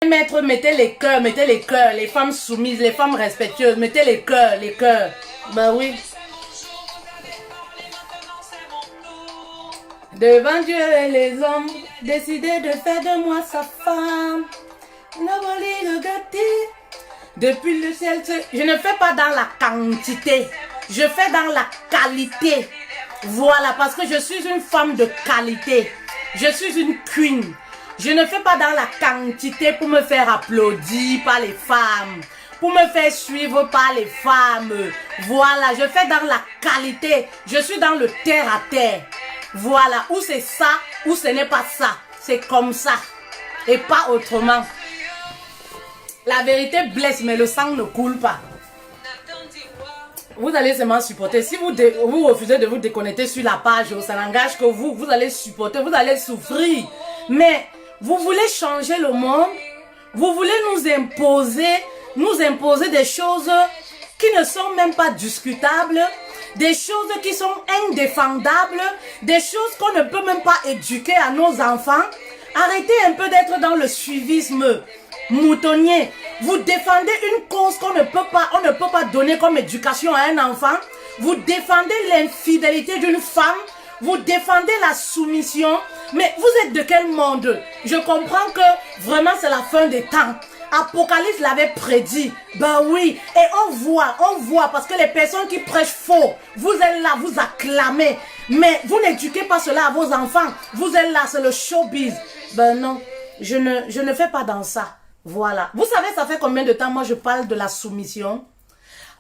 Maître, mettez les cœurs, les femmes soumises, les femmes respectueuses, mettez les cœurs. Ben oui. Devant Dieu et les hommes, décidez de faire de moi sa femme. Nobody will get it. Depuis le ciel, je ne fais pas dans la quantité, je fais dans la qualité. Voilà, parce que je suis une femme de qualité. Je suis une queen. Je ne fais pas dans la quantité pour me faire applaudir par les femmes, pour me faire suivre par les femmes. Voilà, je fais dans la qualité. Je suis dans le terre à terre. Voilà, ou c'est ça, ou ce n'est pas ça. C'est comme ça, et pas autrement. La vérité blesse, mais le sang ne coule pas. Vous allez seulement supporter. Si vous refusez de vous déconnecter sur la page, ça n'engage que vous allez supporter, vous allez souffrir. Mais vous voulez changer le monde, vous voulez nous imposer des choses qui ne sont même pas discutables, des choses qui sont indéfendables, des choses qu'on ne peut même pas éduquer à nos enfants. Arrêtez un peu d'être dans le suivisme moutonnier. Vous défendez une cause on ne peut pas donner comme éducation à un enfant. Vous défendez l'infidélité d'une femme. Vous défendez la soumission. Mais vous êtes de quel monde? Je comprends que vraiment c'est la fin des temps. Apocalypse l'avait prédit. Ben oui. Et on voit parce que les personnes qui prêchent faux, vous êtes là, vous acclamez. Mais vous n'éduquez pas cela à vos enfants. Vous êtes là, c'est le showbiz. Ben non, je ne fais pas dans ça. Voilà. Vous savez, ça fait combien de temps moi je parle de la soumission?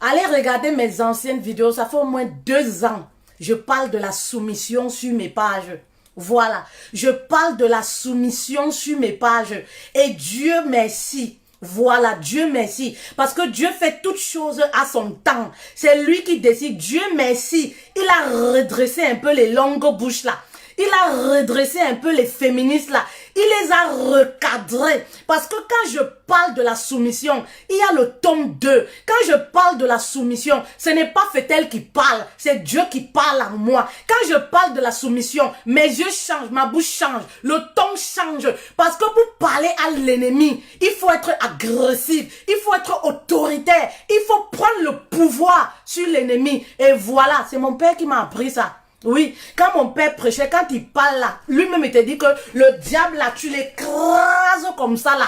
Allez regarder mes anciennes vidéos. Ça fait au moins 2 ans. Je parle de la soumission sur mes pages. Voilà. Je parle de la soumission sur mes pages. Et Dieu merci. Voilà, Dieu merci. Parce que Dieu fait toutes choses à son temps. C'est lui qui décide. Dieu merci. Il a redressé un peu les longues bouches là. Il a redressé un peu les féministes là. Il les a recadrés. Parce que quand je parle de la soumission, il y a le tome 2. Quand je parle de la soumission, ce n'est pas Fetel qui parle. C'est Dieu qui parle à moi. Quand je parle de la soumission, mes yeux changent, ma bouche change, le ton change. Parce que pour parler à l'ennemi, il faut être agressif. Il faut être autoritaire. Il faut prendre le pouvoir sur l'ennemi. Et voilà, c'est mon père qui m'a appris ça. Oui, quand mon père prêchait, quand il parle là, lui-même il te dit que le diable là, tu l'écrases comme ça là.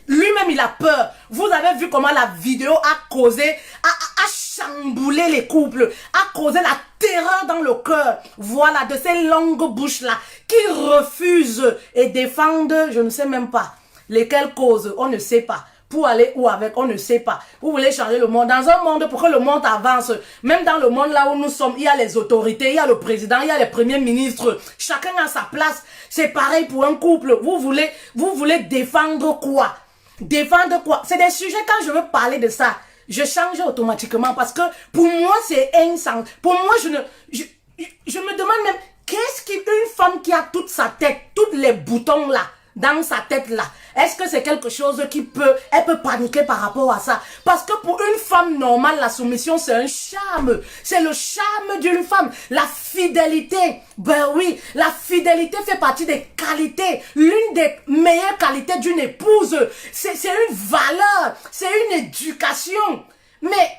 Lui-même il a peur. Vous avez vu comment la vidéo a causé, a chamboulé les couples, a causé la terreur dans le cœur. Voilà, de ces longues bouches là, qui refusent et défendent, je ne sais même pas, lesquelles causes, on ne sait pas. Pour aller où avec, on ne sait pas. Vous voulez changer le monde. Dans un monde, pour que le monde avance, même dans le monde là où nous sommes, il y a les autorités, il y a le président, il y a les premiers ministres. Chacun a sa place. C'est pareil pour un couple. Vous voulez défendre quoi? Défendre quoi? C'est des sujets, quand je veux parler de ça, je change automatiquement parce que pour moi, c'est insensé. Pour moi, je me demande même, qu'est-ce qu'une femme qui a toute sa tête, tous les boutons là, dans sa tête là, est-ce que c'est quelque chose elle peut paniquer par rapport à ça? Parce que pour une femme normale, la soumission c'est un charme. C'est le charme d'une femme. La fidélité, ben oui, la fidélité fait partie des qualités. L'une des meilleures qualités d'une épouse. C'est une valeur, c'est une éducation. Mais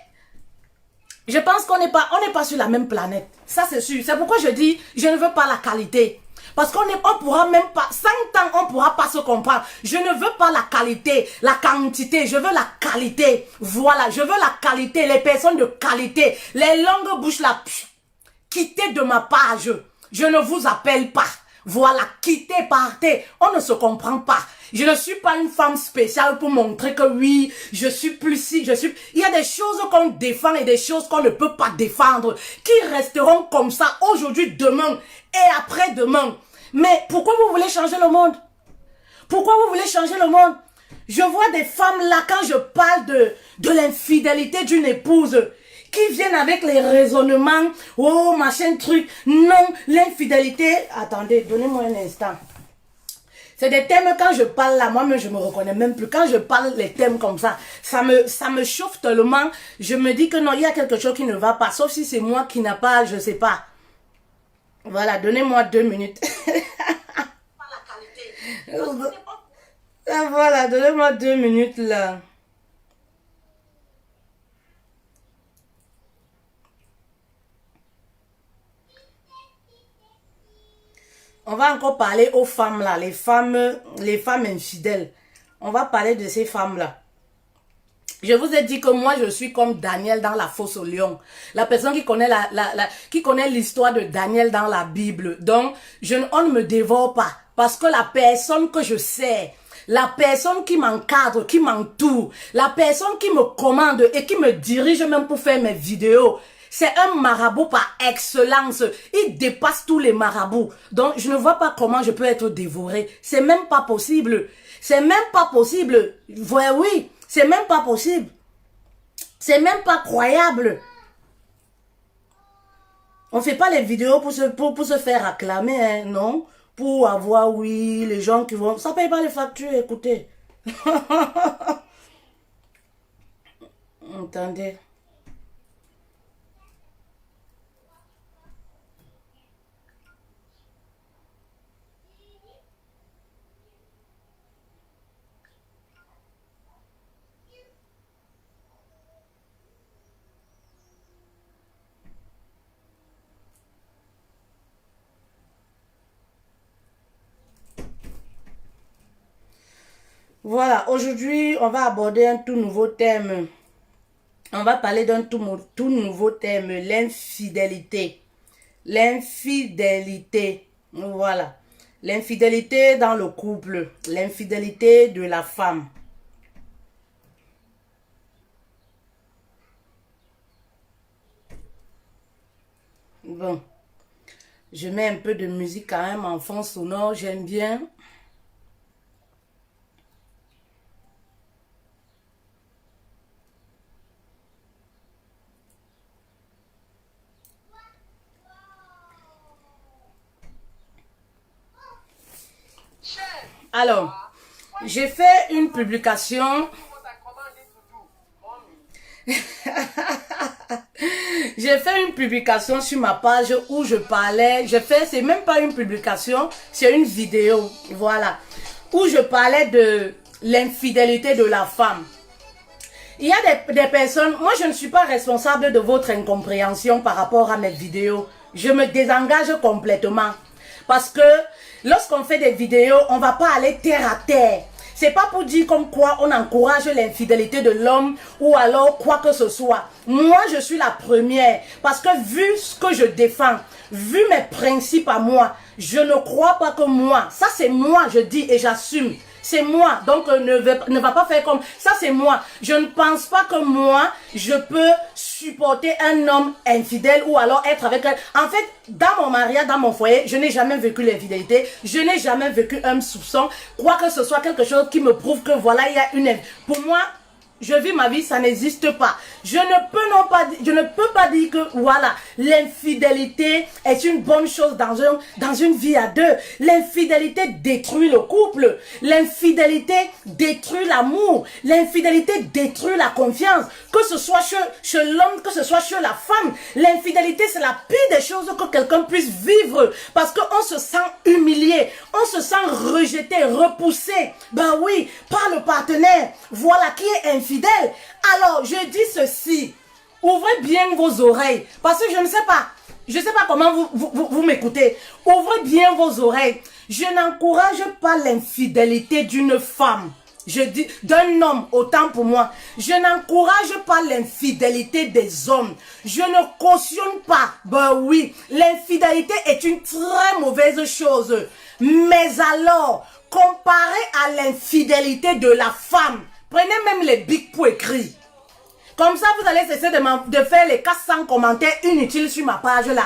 je pense qu'on n'est pas sur la même planète. Ça c'est sûr. C'est pourquoi je dis, je ne veux pas la qualité. Parce qu'on pourra même pas, 100 ans, on pourra pas se comprendre. Je ne veux pas la qualité, la quantité, je veux la qualité. Voilà, je veux la qualité, les personnes de qualité, les longues bouches là, quittez de ma page. Je ne vous appelle pas. Voilà, quittez, partez. On ne se comprend pas. Je ne suis pas une femme spéciale pour montrer que oui, je suis plus si, Il y a des choses qu'on défend et des choses qu'on ne peut pas défendre, qui resteront comme ça aujourd'hui, demain et après-demain. Mais pourquoi vous voulez changer le monde? Pourquoi vous voulez changer le monde? Je vois des femmes là, quand je parle de l'infidélité d'une épouse, qui viennent avec les raisonnements, oh machin truc, non, l'infidélité, attendez, donnez-moi un instant. C'est des thèmes, quand je parle là, moi-même je me reconnais même plus. Quand je parle les thèmes comme ça, ça me chauffe tellement. Je me dis que non, il y a quelque chose qui ne va pas. Sauf si c'est moi qui n'a pas, je sais pas. Voilà, donnez-moi 2 minutes. Ah, voilà, donnez-moi 2 minutes là. On va encore parler aux femmes là, les femmes infidèles. On va parler de ces femmes là. Je vous ai dit que moi, je suis comme Daniel dans la fosse au lion. La personne qui connaît qui connaît l'histoire de Daniel dans la Bible. Donc, on ne me dévore pas. Parce que la personne que je sais, la personne qui m'encadre, qui m'entoure, la personne qui me commande et qui me dirige même pour faire mes vidéos, c'est un marabout par excellence. Il dépasse tous les marabouts. Donc, je ne vois pas comment je peux être dévoré. C'est même pas possible. C'est même pas possible. Oui. C'est même pas possible. C'est même pas croyable. On fait pas les vidéos pour se faire acclamer, hein, non? Pour avoir, oui, les gens qui vont... Ça paye pas les factures, écoutez. Attendez. Voilà, aujourd'hui, on va aborder un tout nouveau thème. On va parler d'un tout nouveau thème, l'infidélité. L'infidélité, voilà. L'infidélité dans le couple, l'infidélité de la femme. Bon, je mets un peu de musique quand même en fond sonore, j'aime bien. Alors, j'ai fait une publication. J'ai fait une publication sur ma page où je parlais. C'est même pas une publication, c'est une vidéo. Voilà. Où je parlais de l'infidélité de la femme. Il y a des personnes, moi je ne suis pas responsable de votre incompréhension par rapport à mes vidéos. Je me désengage complètement. Parce que lorsqu'on fait des vidéos, on ne va pas aller terre à terre. C'est pas pour dire comme quoi on encourage l'infidélité de l'homme ou alors quoi que ce soit. Moi, je suis la première. Parce que vu ce que je défends, vu mes principes à moi, je ne crois pas que moi, ça c'est moi, je dis et j'assume. C'est moi, donc ne va pas faire comme ça, c'est moi. Je ne pense pas que moi, je peux supporter un homme infidèle ou alors être avec un... En fait, dans mon mariage, dans mon foyer, je n'ai jamais vécu l'infidélité, je n'ai jamais vécu un soupçon, quoi que ce soit quelque chose qui me prouve que voilà, il y a une... Pour moi, je vis ma vie, ça n'existe pas. Je ne peux pas dire que voilà, l'infidélité est une bonne chose dans une vie à deux. L'infidélité détruit le couple. L'infidélité détruit l'amour. L'infidélité détruit la confiance. Que ce soit chez l'homme, que ce soit chez la femme. L'infidélité, c'est la pire des choses que quelqu'un puisse vivre. Parce qu'on se sent humilié. On se sent rejeté, repoussé. Ben oui, par le partenaire. Voilà qui est infidèle. Alors, je dis ceci. Ouvrez bien vos oreilles. Parce que je ne sais pas comment vous m'écoutez. Ouvrez bien vos oreilles. Je n'encourage pas l'infidélité d'une femme. Je dis d'un homme, autant pour moi. Je n'encourage pas l'infidélité des hommes. Je ne cautionne pas. Ben oui, l'infidélité est une très mauvaise chose. Mais alors, comparé à l'infidélité de la femme, prenez même les bics pour écrire. Comme ça, vous allez cesser de faire les 400 commentaires inutiles sur ma page là.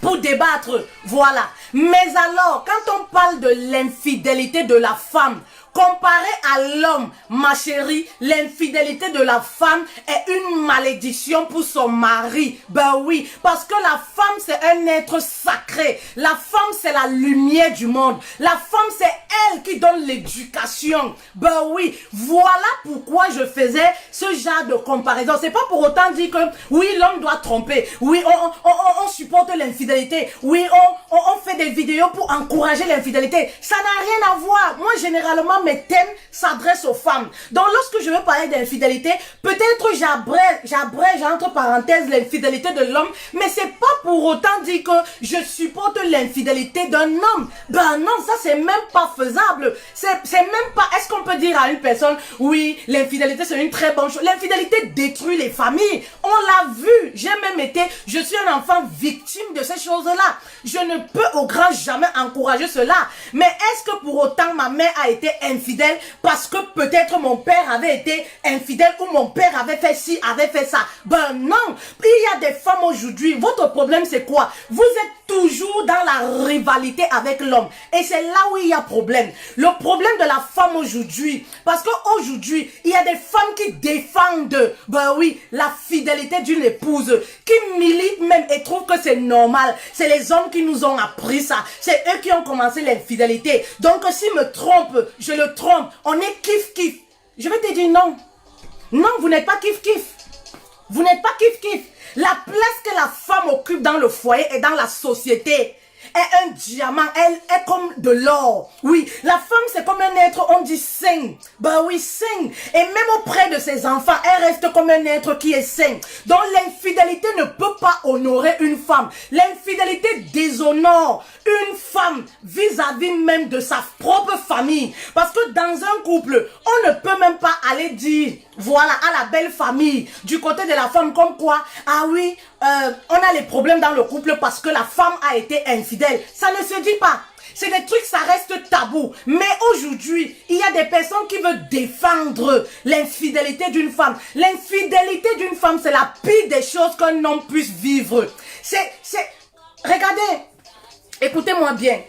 Pour débattre, voilà. Mais alors, quand on parle de l'infidélité de la femme, comparé à l'homme, ma chérie, l'infidélité de la femme est une malédiction pour son mari. Ben oui, parce que la femme, c'est un être sacré. La femme, c'est la lumière du monde. La femme, c'est elle qui donne l'éducation. Ben oui, voilà pourquoi je faisais ce genre de comparaison. C'est pas pour autant dire que, oui, l'homme doit tromper. Oui, on supporte l'infidélité. Oui, on fait des vidéos pour encourager l'infidélité. Ça n'a rien à voir. Moi, généralement, mes thèmes s'adressent aux femmes. Donc, lorsque je veux parler d'infidélité, peut-être j'abrège entre parenthèses l'infidélité de l'homme, mais c'est pas pour autant dire que je supporte l'infidélité d'un homme. Ben non, ça c'est même pas faisable. C'est même pas, est-ce qu'on peut dire à une personne, oui, l'infidélité c'est une très bonne chose. L'infidélité détruit les familles. On l'a vu. J'ai même été, je suis un enfant victime de ces choses-là. Je ne peux au grand jamais encourager cela. Mais est-ce que pour autant ma mère a été infidèle parce que peut-être mon père avait été infidèle ou mon père avait fait ci, avait fait ça? Ben non. Il y a des femmes aujourd'hui. Votre problème c'est quoi? Vous êtes toujours dans la rivalité avec l'homme. Et c'est là où il y a problème. Le problème de la femme aujourd'hui, parce qu'aujourd'hui, il y a des femmes qui défendent, ben oui, la fidélité d'une épouse, qui militent même et trouvent que c'est normal. C'est les hommes qui nous ont appris ça. C'est eux qui ont commencé l'infidélité. Donc s'il me trompe, je le trompe. On est kiff-kiff. Je vais te dire non. Non, vous n'êtes pas kiff-kiff. Vous n'êtes pas kiff-kiff. La place que la femme occupe dans le foyer et dans la société est un diamant, elle est comme de l'or. Oui, la femme c'est comme un être, on dit saint. Ben oui, saint. Et même auprès de ses enfants, elle reste comme un être qui est saint. Donc l'infidélité ne peut pas honorer une femme. L'infidélité déshonore une femme vis-à-vis même de sa propre famille. Parce que dans un couple, on ne peut même pas aller dire, voilà, à la belle famille, du côté de la femme, comme quoi, ah oui, on a les problèmes dans le couple parce que la femme a été infidèle. Ça ne se dit pas. C'est des trucs, ça reste tabou. Mais aujourd'hui, il y a des personnes qui veulent défendre l'infidélité d'une femme. L'infidélité d'une femme, c'est la pire des choses qu'un homme puisse vivre. Regardez, écoutez-moi bien.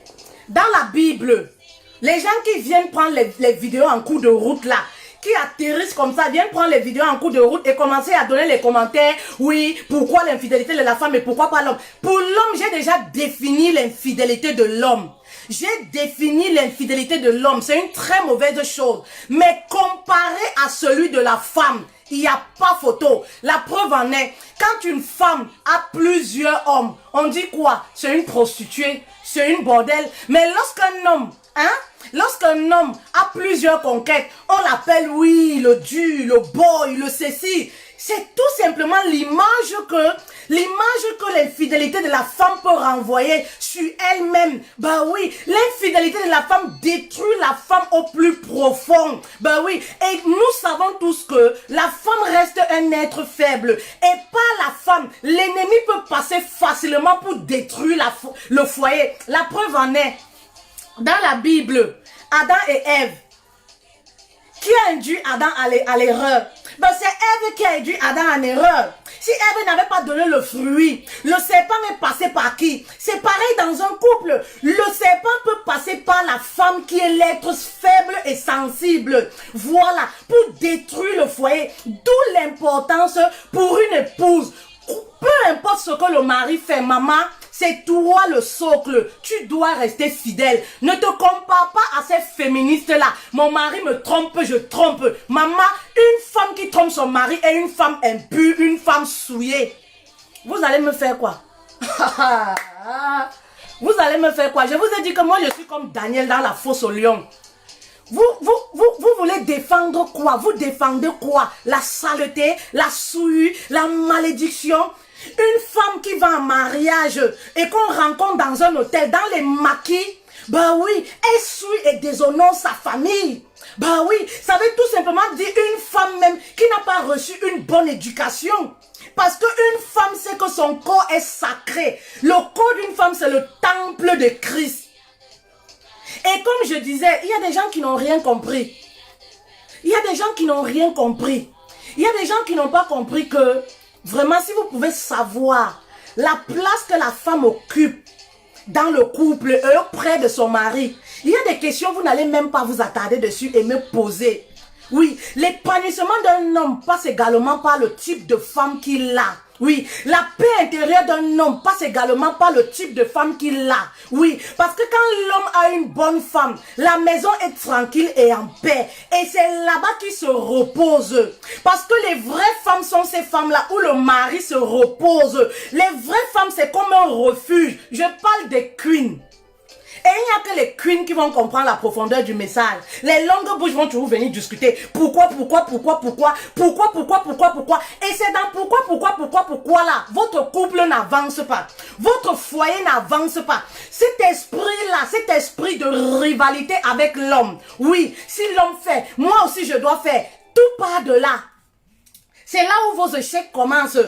Dans la Bible, les gens qui viennent prendre les vidéos en cours de route là, qui atterrissent comme ça, viennent prendre les vidéos en cours de route et commencer à donner les commentaires. Oui, pourquoi l'infidélité de la femme et pourquoi pas l'homme? Pour l'homme, j'ai déjà défini l'infidélité de l'homme. J'ai défini l'infidélité de l'homme. C'est une très mauvaise chose. Mais comparé à celui de la femme, il n'y a pas photo. La preuve en est, quand une femme a plusieurs hommes, on dit quoi? C'est une prostituée, c'est une bordel. Mais lorsqu'un homme, lorsqu'un homme a plusieurs conquêtes, on l'appelle, oui, le dur, le boy, le ceci. C'est tout simplement l'image que l'infidélité de la femme peut renvoyer sur elle-même. Ben oui, l'infidélité de la femme détruit la femme au plus profond. Ben oui, et nous savons tous que la femme reste un être faible et pas la femme. L'ennemi peut passer facilement pour détruire le foyer. La preuve en est, dans la Bible, Adam et Ève, qui a induit Adam à l'erreur? Ben c'est Ève qui a induit Adam en erreur. Si Ève n'avait pas donné le fruit, le serpent est passé par qui? C'est pareil dans un couple. Le serpent peut passer par la femme qui est l'être faible et sensible. Voilà, pour détruire le foyer. D'où l'importance pour une épouse. Peu importe ce que le mari fait, maman, c'est toi le socle. Tu dois rester fidèle. Ne te compare pas à ces féministes-là. Mon mari me trompe, je trompe. Maman, une femme qui trompe son mari est une femme impure, une femme souillée. Vous allez me faire quoi? Vous allez me faire quoi? Je vous ai dit que moi, je suis comme Daniel dans la fosse au lion. Vous voulez défendre quoi? Vous défendez quoi? La saleté, la souillure, la malédiction. Une femme qui va en mariage et qu'on rencontre dans un hôtel, dans les maquis, bah oui, elle souille et déshonore sa famille. Bah oui, ça veut tout simplement dire une femme même qui n'a pas reçu une bonne éducation. Parce qu'une femme sait que son corps est sacré. Le corps d'une femme, c'est le temple de Christ. Et comme je disais, il y a des gens qui n'ont rien compris. Il y a des gens qui n'ont rien compris. Il y a des gens qui n'ont pas compris que, vraiment, si vous pouvez savoir la place que la femme occupe dans le couple et auprès de son mari, il y a des questions, vous n'allez même pas vous attarder dessus et me poser. Oui, l'épanouissement d'un homme passe également par le type de femme qu'il a. Oui, la paix intérieure d'un homme passe également par le type de femme qu'il a. Oui, parce que quand l'homme a une bonne femme, la maison est tranquille et en paix. Et c'est là-bas qu'il se repose. Parce que les vraies femmes sont ces femmes-là où le mari se repose. Les vraies femmes, c'est comme un refuge. Je parle des queens. Et il n'y a que les queens qui vont comprendre la profondeur du message. Les longues bouches vont toujours venir discuter. Pourquoi. Et c'est dans pourquoi là, votre couple n'avance pas. Votre foyer n'avance pas. Cet esprit-là, cet esprit de rivalité avec l'homme. Oui, si l'homme fait, moi aussi je dois faire. Tout part de là. C'est là où vos échecs commencent.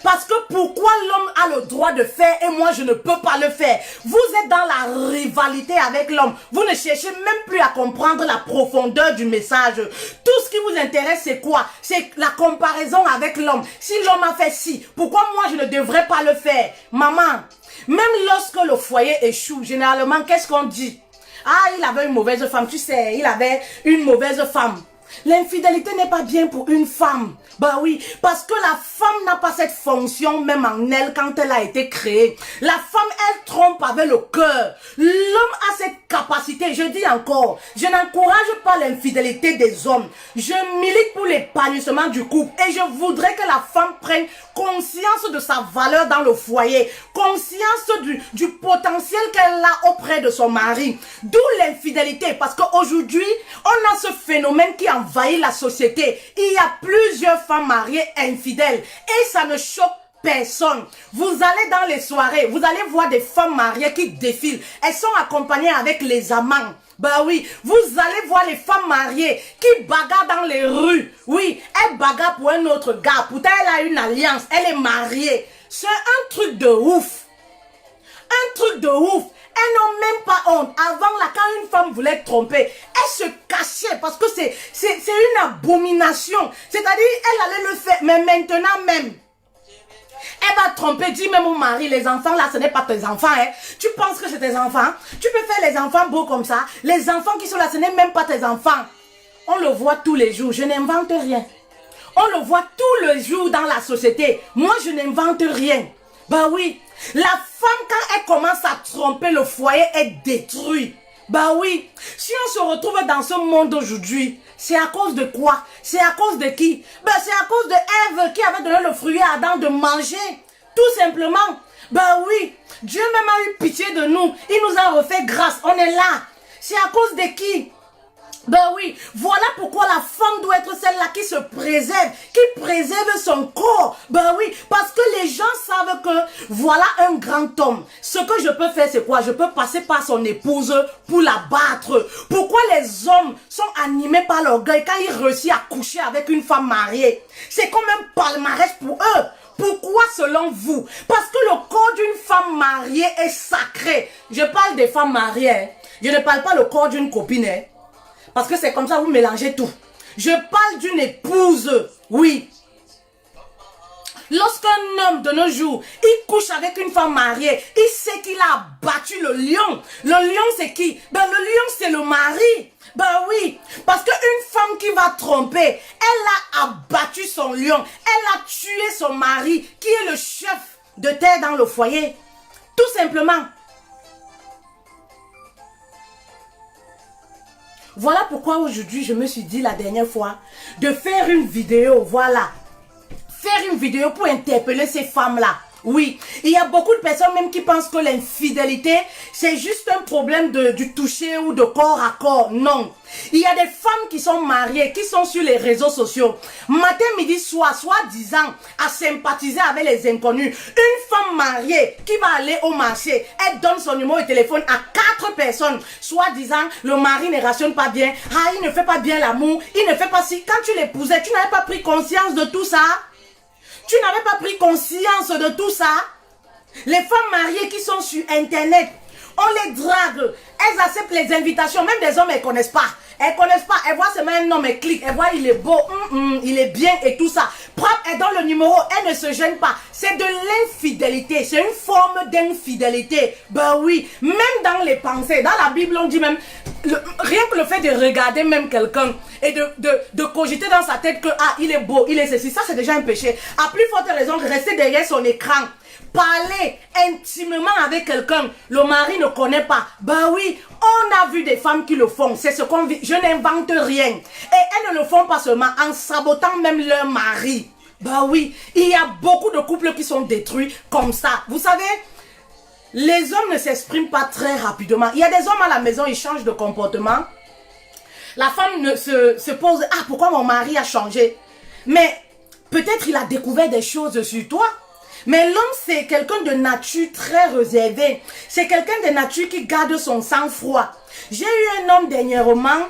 Parce que pourquoi l'homme a le droit de faire et moi je ne peux pas le faire? Vous êtes dans la rivalité avec l'homme. Vous ne cherchez même plus à comprendre la profondeur du message. Tout ce qui vous intéresse c'est quoi? C'est la comparaison avec l'homme. Si l'homme a fait ci, pourquoi moi je ne devrais pas le faire? Maman, même lorsque le foyer échoue, généralement qu'est-ce qu'on dit? Ah, il avait une mauvaise femme, tu sais, il avait une mauvaise femme. L'infidélité n'est pas bien pour une femme. Bah oui, parce que la femme n'a pas cette fonction même en elle quand elle a été créée. La femme, elle trompe avec le cœur. L'homme a cette capacité, je dis encore, je n'encourage pas l'infidélité des hommes. Je milite pour l'épanouissement du couple et je voudrais que la femme prenne conscience de sa valeur dans le foyer, conscience du potentiel qu'elle a auprès de son mari. D'où l'infidélité, parce qu'aujourd'hui, on a ce phénomène qui envahit la société. Il y a plusieurs femmes mariées infidèles et ça ne choque personne. Vous allez dans les soirées, vous allez voir des femmes mariées qui défilent. Elles sont accompagnées avec les amants. Bah oui, vous allez voir les femmes mariées qui bagarrent dans les rues. Oui, elles bagarrent pour un autre gars. Pourtant, elle a une alliance, elle est mariée. C'est un truc de ouf. Un truc de ouf. Elles n'ont même pas honte. Avant, là, quand une femme voulait tromper, elle se cachait parce que c'est une abomination. C'est-à-dire, elle allait le faire, mais maintenant même. Elle va tromper, dit même au mari, les enfants là, ce n'est pas tes enfants. Hein. Tu penses que c'est tes enfants? Tu peux faire les enfants beaux comme ça. Les enfants qui sont là, ce n'est même pas tes enfants. On le voit tous les jours, je n'invente rien. On le voit tous les jours dans la société. Moi, je n'invente rien. Bah oui, la femme, quand elle commence à tromper, le foyer est détruit. Bah oui, si on se retrouve dans ce monde aujourd'hui, c'est à cause de quoi? C'est à cause de qui? Ben c'est à cause de Ève qui avait donné le fruit à Adam de manger. Tout simplement. Ben oui, Dieu même a eu pitié de nous. Il nous a refait grâce. On est là. C'est à cause de qui? Ben oui, voilà pourquoi la femme doit être celle-là qui se préserve, qui préserve son corps. Ben oui, parce que les gens savent que voilà un grand homme. Ce que je peux faire, c'est quoi? Je peux passer par son épouse pour la battre. Pourquoi les hommes sont animés par l'orgueil quand ils réussissent à coucher avec une femme mariée? C'est comme un palmarès pour eux. Pourquoi selon vous? Parce que le corps d'une femme mariée est sacré. Je parle des femmes mariées. Hein. Je ne parle pas le corps d'une copine. Hein. Parce que c'est comme ça, vous mélangez tout. Je parle d'une épouse, oui. Lorsqu'un homme de nos jours, il couche avec une femme mariée, il sait qu'il a battu le lion. Le lion, c'est qui? Ben, le lion, c'est le mari. Ben oui, parce qu'une femme qui va tromper, elle a abattu son lion. Elle a tué son mari, qui est le chef de terre dans le foyer. Tout simplement. Voilà pourquoi aujourd'hui, je me suis dit la dernière fois de faire une vidéo, voilà. Faire une vidéo pour interpeller ces femmes-là. Oui, il y a beaucoup de personnes même qui pensent que l'infidélité, c'est juste un problème du toucher ou de corps à corps. Non. Il y a des femmes qui sont mariées, qui sont sur les réseaux sociaux. Matin, midi, soir, soi-disant, à sympathiser avec les inconnus. Une femme mariée qui va aller au marché, elle donne son numéro de téléphone à 4 personnes. Soi-disant, le mari ne rationne pas bien. Ah, il ne fait pas bien l'amour. Il ne fait pas si. Quand tu l'épousais, tu n'avais pas pris conscience de tout ça. Tu n'avais pas pris conscience de tout ça. Les femmes mariées qui sont sur Internet, on les drague. Elles acceptent les invitations. Même des hommes, elles ne connaissent pas. Elles ne connaissent pas. Elles voient seulement un homme, elles cliquent. Elles voient, il est beau, il est bien et tout ça. Elles donnent le numéro, elles ne se gênent pas. C'est de l'infidélité. C'est une forme d'infidélité. Ben oui, même dans les pensées. Dans la Bible, on dit même, rien que le fait de regarder même quelqu'un et de cogiter dans sa tête que, ah, il est beau, il est ceci. Ça, c'est déjà un péché. À plus forte raison, rester derrière son écran. Parler intimement avec quelqu'un, le mari ne connaît pas. Ben oui, on a vu des femmes qui le font. C'est ce qu'on vit. Je n'invente rien. Et elles ne le font pas seulement en sabotant même leur mari. Ben oui, il y a beaucoup de couples qui sont détruits comme ça. Vous savez, les hommes ne s'expriment pas très rapidement. Il y a des hommes à la maison, ils changent de comportement. La femme se pose, ah, pourquoi mon mari a changé? Mais peut-être il a découvert des choses sur toi. Mais l'homme, c'est quelqu'un de nature très réservé. C'est quelqu'un de nature qui garde son sang-froid. J'ai eu un homme dernièrement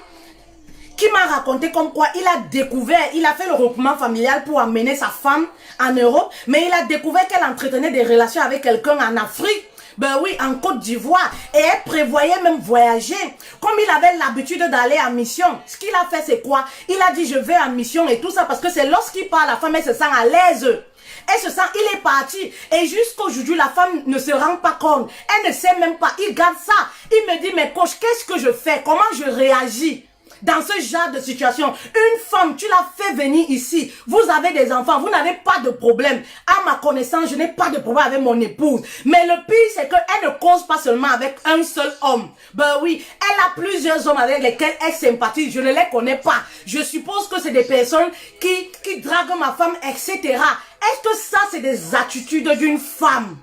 qui m'a raconté comme quoi il a découvert, il a fait le regroupement familial pour amener sa femme en Europe, mais il a découvert qu'elle entretenait des relations avec quelqu'un en Afrique. Ben oui, en Côte d'Ivoire. Et elle prévoyait même voyager. Comme il avait l'habitude d'aller en mission, ce qu'il a fait, c'est quoi? Il a dit, je vais en mission et tout ça, parce que c'est lorsqu'il parle, la femme, elle se sent à l'aise. Elle se sent, il est parti. Et jusqu'aujourd'hui, la femme ne se rend pas compte. Elle ne sait même pas. Il garde ça. Il me dit, mais coach, qu'est-ce que je fais? Comment je réagis dans ce genre de situation? Une femme, tu l'as fait venir ici. Vous avez des enfants. Vous n'avez pas de problème. À ma connaissance, je n'ai pas de problème avec mon épouse. Mais le pire, c'est qu'elle ne cause pas seulement avec un seul homme. Ben oui, elle a plusieurs hommes avec lesquels elle sympathise. Je ne les connais pas. Je suppose que c'est des personnes qui draguent ma femme, etc. Est-ce que ça, c'est des attitudes d'une femme?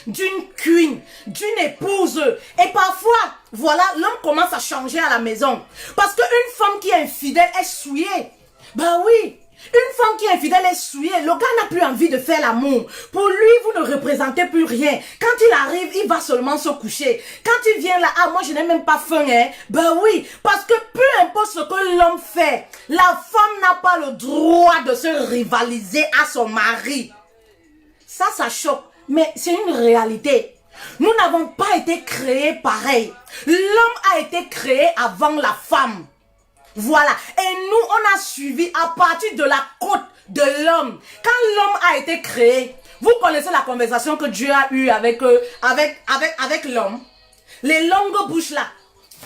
D'une queen, d'une épouse? Et parfois, voilà, l'homme commence à changer à la maison. Parce qu'une femme qui est infidèle est souillée. Ben oui, une femme qui est infidèle est souillée. Le gars n'a plus envie de faire l'amour. Pour lui, vous ne représentez plus rien. Quand il arrive, il va seulement se coucher. Quand il vient là, ah, moi je n'ai même pas faim, hein. Ben oui, parce que peu importe ce que l'homme fait, la femme n'a pas le droit de se rivaliser à son mari. Ça choque. Mais c'est une réalité. Nous n'avons pas été créés pareil. L'homme a été créé avant la femme. Voilà. Et nous, on a suivi à partir de la côte de l'homme. Quand l'homme a été créé, vous connaissez la conversation que Dieu a eue avec l'homme. Les longues bouches là.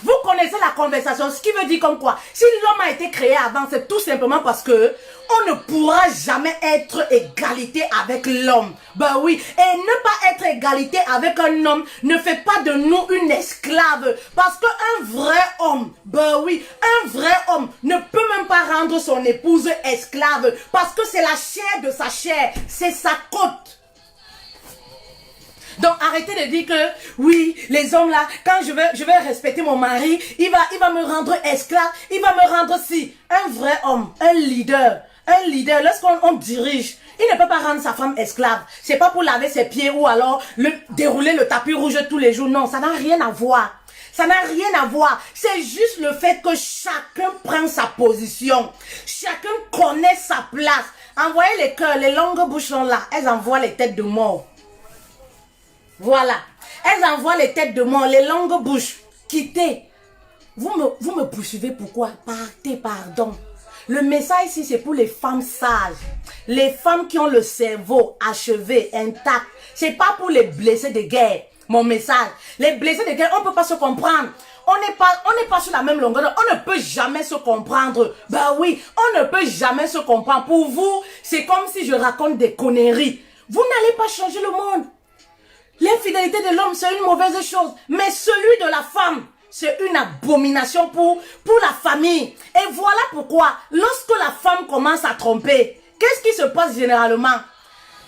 Vous connaissez la conversation, ce qui veut dire comme quoi, si l'homme a été créé avant, c'est tout simplement parce que on ne pourra jamais être égalité avec l'homme. Ben oui, et ne pas être égalité avec un homme ne fait pas de nous une esclave. Parce qu'un vrai homme, ben oui, un vrai homme ne peut même pas rendre son épouse esclave. Parce que c'est la chair de sa chair, c'est sa côte. Donc arrêtez de dire que oui, les hommes là, quand je vais respecter mon mari, il va me rendre esclave, il va me rendre si. Un vrai homme, un leader, lorsqu'on dirige, il ne peut pas rendre sa femme esclave. C'est pas pour laver ses pieds ou alors dérouler le tapis rouge tous les jours. Non, ça n'a rien à voir. Ça n'a rien à voir. C'est juste le fait que chacun prend sa position. Chacun connaît sa place. Envoyez les cœurs, les longues bouches sont là. Elles envoient les têtes de mort. Voilà. Elles envoient les têtes de mort, les longues bouches. Quittez. Vous me poursuivez pourquoi? Partez, pardon. Le message ici, c'est pour les femmes sages. Les femmes qui ont le cerveau achevé, intact. C'est pas pour les blessés de guerre. Mon message. Les blessés de guerre, on ne peut pas se comprendre. On n'est pas sur la même longueur. On ne peut jamais se comprendre. Ben oui, on ne peut jamais se comprendre. Pour vous, c'est comme si je raconte des conneries. Vous n'allez pas changer le monde. L'infidélité de l'homme, c'est une mauvaise chose. Mais celui de la femme, c'est une abomination pour la famille. Et voilà pourquoi, lorsque la femme commence à tromper, qu'est-ce qui se passe généralement?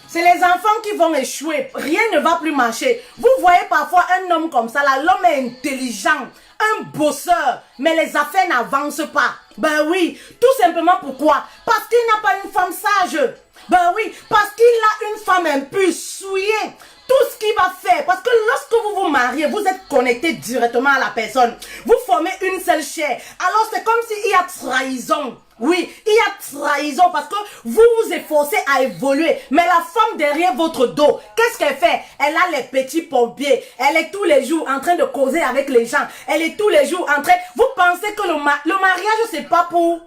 C'est les enfants qui vont échouer. Rien ne va plus marcher. Vous voyez parfois un homme comme ça, là, l'homme est intelligent, un bosseur, mais les affaires n'avancent pas. Ben oui, tout simplement pourquoi? Parce qu'il n'a pas une femme sage. Ben oui, parce qu'il a une femme impure, souillée. Tout ce qu'il va faire, parce que lorsque vous vous mariez, vous êtes connecté directement à la personne. Vous formez une seule chair. Alors c'est comme s'il y a trahison. Oui, il y a trahison parce que vous vous efforcez à évoluer. Mais la femme derrière votre dos, qu'est-ce qu'elle fait? Elle a les petits pompiers. Elle est tous les jours en train de causer avec les gens. Elle est tous les jours en train... Vous pensez que le mariage, c'est pas pour...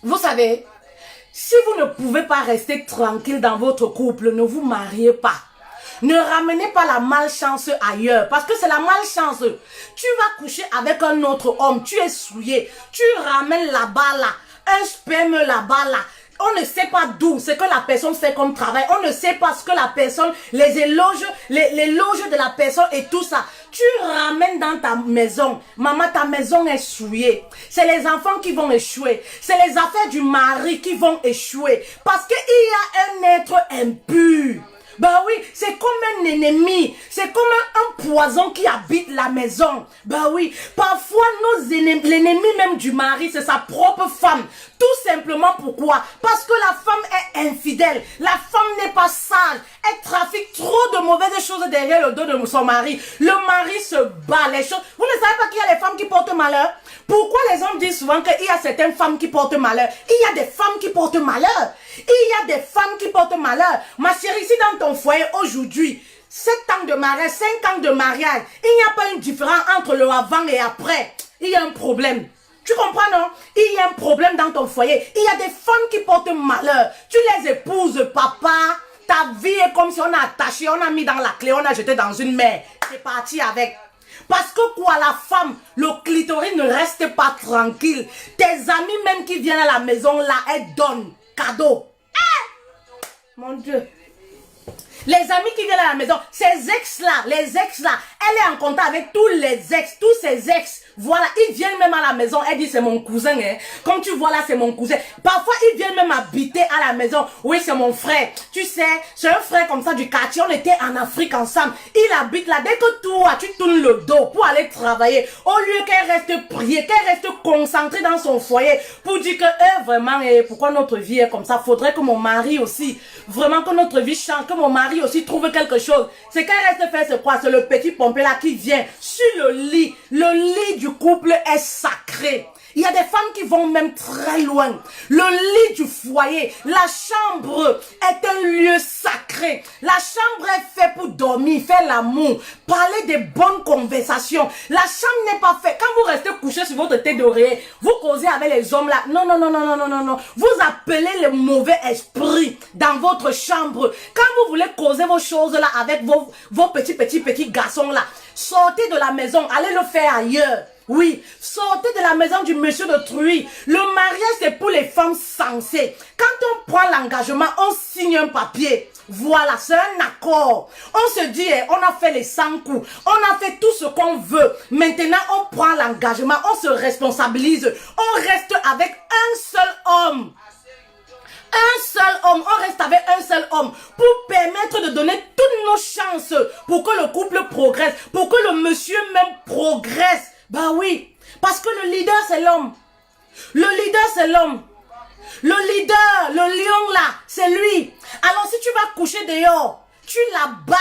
Vous savez, si vous ne pouvez pas rester tranquille dans votre couple, ne vous mariez pas. Ne ramenez pas la malchance ailleurs. Parce que c'est la malchance. Tu vas coucher avec un autre homme. Tu es souillé. Tu ramènes là-bas là. Un sperme là-bas là. On ne sait pas d'où. Ce que la personne fait comme travail. On ne sait pas ce que la personne. Les éloges. Les loges de la personne et tout ça. Tu ramènes dans ta maison. Maman, ta maison est souillée. C'est les enfants qui vont échouer. C'est les affaires du mari qui vont échouer. Parce qu'il y a un être impur. Bah oui, c'est comme un ennemi. C'est comme un poison qui habite la maison. Bah oui, parfois nos ennemis, l'ennemi même du mari, c'est sa propre femme. Tout simplement pourquoi? Parce que la femme est infidèle. La femme n'est pas sage. Elle trafique trop de mauvaises choses derrière le dos de son mari. Le mari se bat les choses. Vous ne savez pas qu'il y a des femmes qui portent malheur? Pourquoi les hommes disent souvent qu'il y a certaines femmes qui portent malheur? Il y a des femmes qui portent malheur. Il y a des femmes qui portent malheur. Ma chérie, si dans ton foyer aujourd'hui, 7 ans de mariage, 5 ans de mariage, il n'y a pas une différence entre le avant et après. Il y a un problème. Tu comprends, non? Il y a un problème dans ton foyer. Il y a des femmes qui portent malheur. Tu les épouses, papa. Ta vie est comme si on a attaché, on a mis dans la clé, on a jeté dans une mer. C'est parti avec. Parce que quoi, la femme, le clitoris ne reste pas tranquille. Tes amis même qui viennent à la maison, là, elles donnent cadeau. Mon Dieu. Les amis qui viennent à la maison, ces ex-là, les ex-là, elle est en contact avec tous les ex, tous ses ex. Voilà, ils viennent même à la maison. Elle dit, c'est mon cousin. Hein. Comme tu vois là, c'est mon cousin. Parfois, ils viennent même habiter à la maison. Oui, c'est mon frère. Tu sais, c'est un frère comme ça du quartier. On était en Afrique ensemble. Il habite là. Dès que toi, tu tournes le dos pour aller travailler, au lieu qu'elle reste prier, qu'elle reste concentrée dans son foyer pour dire que vraiment, pourquoi notre vie est comme ça? Faudrait que mon mari aussi, vraiment que notre vie change, que mon mari aussi trouve quelque chose. C'est qu'elle reste faire ce quoi? C'est le petit pompé là qui vient sur le lit. Le lit du couple est sacré. Il y a des femmes qui vont même très loin. Le lit du foyer, la chambre est un lieu sacré. La chambre est faite pour dormir, faire l'amour, parler des bonnes conversations. La chambre n'est pas faite. Quand vous restez couché sur votre tête d'oreiller, vous causez avec les hommes là. Non, non, non, non, non, non, non, non. Vous appelez le mauvais esprit dans votre chambre. Quand vous voulez causer vos choses là avec vos petits garçons là, sortez de la maison, allez le faire ailleurs. Oui, sortez de la maison du monsieur d'autrui. Le mariage, c'est pour les femmes sensées. Quand on prend l'engagement, on signe un papier. Voilà, c'est un accord. On se dit, on a fait les 100 coups. On a fait tout ce qu'on veut. Maintenant, on prend l'engagement, on se responsabilise. On reste avec un seul homme. Un seul homme, on reste avec un seul homme pour permettre de donner toutes nos chances pour que le couple progresse, pour que le monsieur même progresse. Bah oui, parce que le leader c'est l'homme. Le leader c'est l'homme. Le leader, le lion là, c'est lui. Alors si tu vas coucher dehors, tu la bats.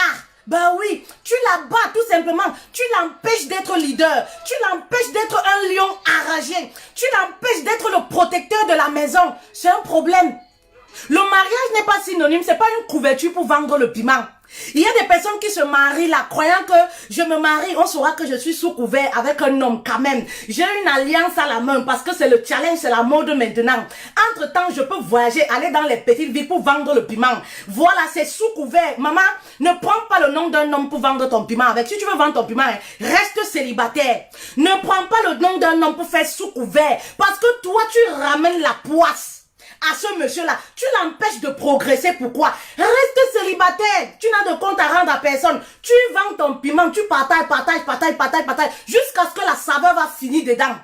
Bah oui, tu la bats tout simplement. Tu l'empêches d'être leader. Tu l'empêches d'être un lion enragé. Tu l'empêches d'être le protecteur de la maison. C'est un problème. Le mariage n'est pas synonyme, c'est pas une couverture pour vendre le piment. Il y a des personnes qui se marient là, croyant que je me marie, on saura que je suis sous couvert avec un homme quand même. J'ai une alliance à la main parce que c'est le challenge, c'est la mode maintenant. Entre temps, je peux voyager, aller dans les petites villes pour vendre le piment. Voilà, c'est sous couvert. Maman, ne prends pas le nom d'un homme pour vendre ton piment avec. Si tu veux vendre ton piment, reste célibataire. Ne prends pas le nom d'un homme pour faire sous couvert parce que toi, tu ramènes la poisse à ce monsieur-là, tu l'empêches de progresser. Pourquoi? Reste célibataire. Tu n'as de compte à rendre à personne. Tu vends ton piment, tu partages, jusqu'à ce que la saveur va finir dedans.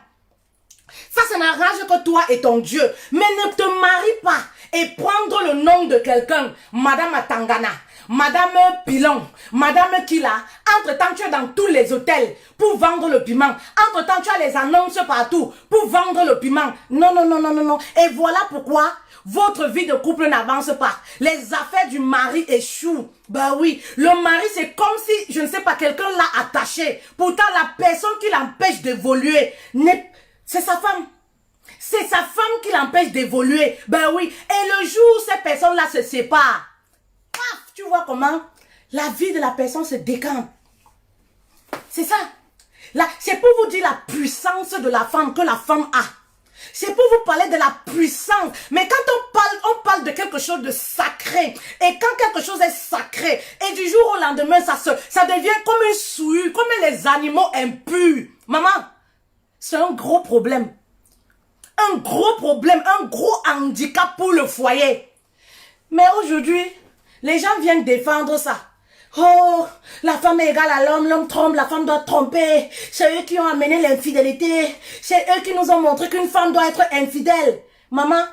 Ça n'arrange que toi et ton Dieu. Mais ne te marie pas et prendre le nom de quelqu'un. Madame Atangana, Madame Pilon, Madame Kila. Entre-temps, tu es dans tous les hôtels pour vendre le piment. Entre-temps, tu as les annonces partout pour vendre le piment. Non, non, non, non, non, non. Et voilà pourquoi votre vie de couple n'avance pas. Les affaires du mari échouent. Bah oui, le mari, c'est comme si, je ne sais pas, quelqu'un l'a attaché. Pourtant, la personne qui l'empêche d'évoluer, c'est sa femme. C'est sa femme qui l'empêche d'évoluer. Ben oui, et le jour où ces personnes-là se séparent, paf, tu vois comment la vie de la personne se décante. C'est ça. Là, c'est pour vous dire la puissance de la femme que la femme a. C'est pour vous parler de la puissance. Mais quand on parle de quelque chose de sacré. Et quand quelque chose est sacré, et du jour au lendemain, ça devient comme une souillure, comme les animaux impurs. Maman, c'est un gros problème. Un gros problème, un gros handicap pour le foyer. Mais aujourd'hui, les gens viennent défendre ça. Oh, la femme est égale à l'homme, l'homme trompe, la femme doit tromper. C'est eux qui ont amené l'infidélité. C'est eux qui nous ont montré qu'une femme doit être infidèle. Maman,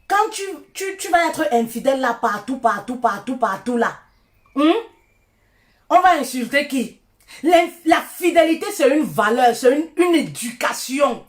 quand tu vas être infidèle là, partout là, On va insulter qui? La fidélité, c'est une valeur, c'est une éducation.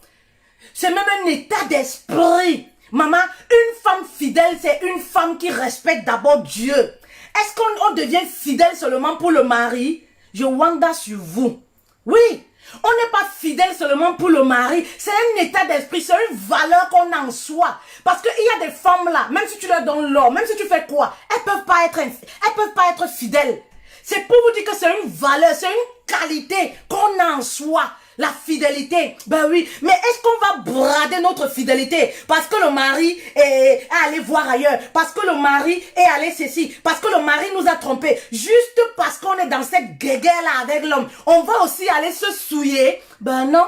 C'est même un état d'esprit. Maman, une femme fidèle, c'est une femme qui respecte d'abord Dieu. Est-ce qu'on devient fidèle seulement pour le mari? Je wonder sur vous. Oui, on n'est pas fidèle seulement pour le mari. C'est un état d'esprit, c'est une valeur qu'on a en soi. Parce qu'il y a des femmes là, même si tu leur donnes l'or, même si tu fais quoi, elles peuvent pas être fidèles. C'est pour vous dire que c'est une valeur, c'est une qualité qu'on a en soi. La fidélité, ben oui, mais est-ce qu'on va brader notre fidélité parce que le mari est allé voir ailleurs, parce que le mari est allé ceci, parce que le mari nous a trompés, juste parce qu'on est dans cette guéguerre-là avec l'homme, on va aussi aller se souiller? Ben non,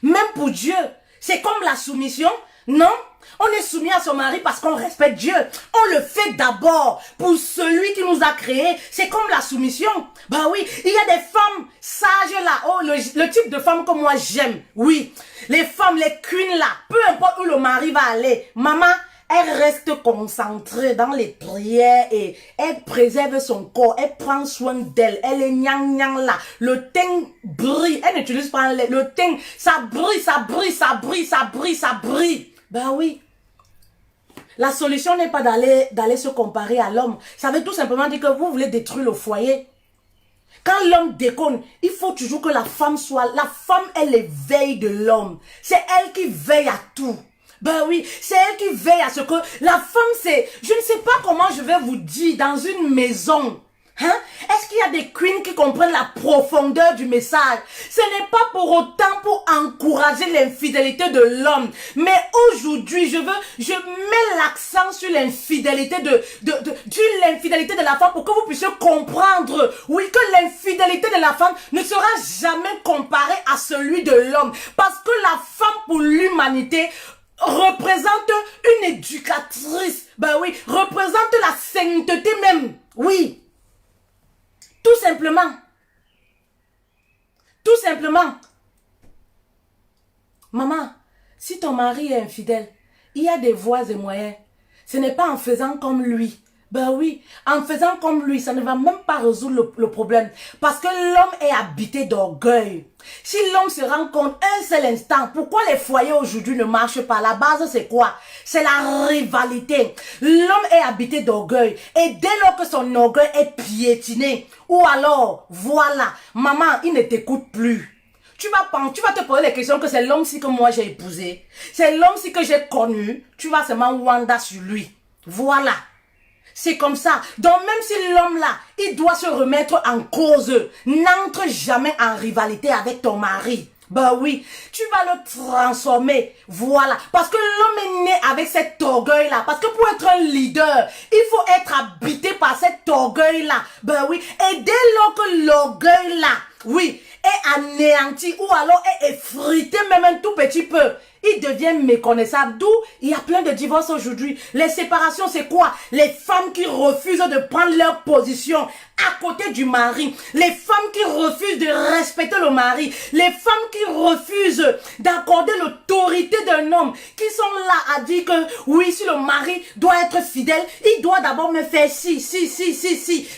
même pour Dieu, c'est comme la soumission, non? On est soumis à son mari parce qu'on respecte Dieu. On le fait d'abord pour celui qui nous a créés. C'est comme la soumission. Bah oui, il y a des femmes sages là. Oh, le type de femme que moi j'aime. Oui, les femmes, les queens là. Peu importe où le mari va aller. Maman, elle reste concentrée dans les prières et elle préserve son corps. Elle prend soin d'elle. Elle est nyang là. Le teint brille. Elle n'utilise pas le teint. Ça brille, ça brille, ça brille, ça brille, ça brille. Ben oui. La solution n'est pas d'aller se comparer à l'homme. Ça veut tout simplement dire que vous voulez détruire le foyer. Quand l'homme déconne, il faut toujours que la femme soit... La femme est l'éveil de l'homme. C'est elle qui veille à tout. Ben oui, c'est elle qui veille à ce que... La femme, c'est... Je ne sais pas comment je vais vous dire dans une maison... Hein? Est-ce qu'il y a des queens qui comprennent la profondeur du message? Ce n'est pas pour autant pour encourager l'infidélité de l'homme. Mais aujourd'hui, je mets l'accent sur l'infidélité l'infidélité de la femme pour que vous puissiez comprendre, oui, que l'infidélité de la femme ne sera jamais comparée à celui de l'homme. Parce que la femme pour l'humanité représente une éducatrice. Ben oui, représente la sainteté même. Oui. Tout simplement. Tout simplement. Maman, si ton mari est infidèle, il y a des voies et moyens. Ce n'est pas en faisant comme lui. Ben oui, en faisant comme lui, ça ne va même pas résoudre le problème. Parce que l'homme est habité d'orgueil. Si l'homme se rend compte un seul instant, pourquoi les foyers aujourd'hui ne marchent pas? La base, c'est quoi? C'est la rivalité. L'homme est habité d'orgueil. Et dès lors que son orgueil est piétiné, ou alors, voilà, maman, il ne t'écoute plus. Tu vas te poser les questions que c'est l'homme-ci que moi j'ai épousé. C'est l'homme-ci que j'ai connu. Tu vas seulement wonder sur lui. Voilà. C'est comme ça. Donc même si l'homme là, il doit se remettre en cause, n'entre jamais en rivalité avec ton mari. Ben oui, tu vas le transformer. Voilà. Parce que l'homme est né avec cet orgueil-là. Parce que pour être un leader, il faut être habité par cet orgueil-là. Ben oui. Et dès lors que l'orgueil-là, oui, est anéanti ou alors est effrité même un tout petit peu, il devient méconnaissable. D'où il y a plein de divorces aujourd'hui. Les séparations, c'est quoi? Les femmes qui refusent de prendre leur position à côté du mari. Les femmes qui refusent de respecter le mari. Les femmes qui refusent d'accorder l'autorité d'un homme. Qui sont là à dire que oui, si le mari doit être fidèle, il doit d'abord me faire si.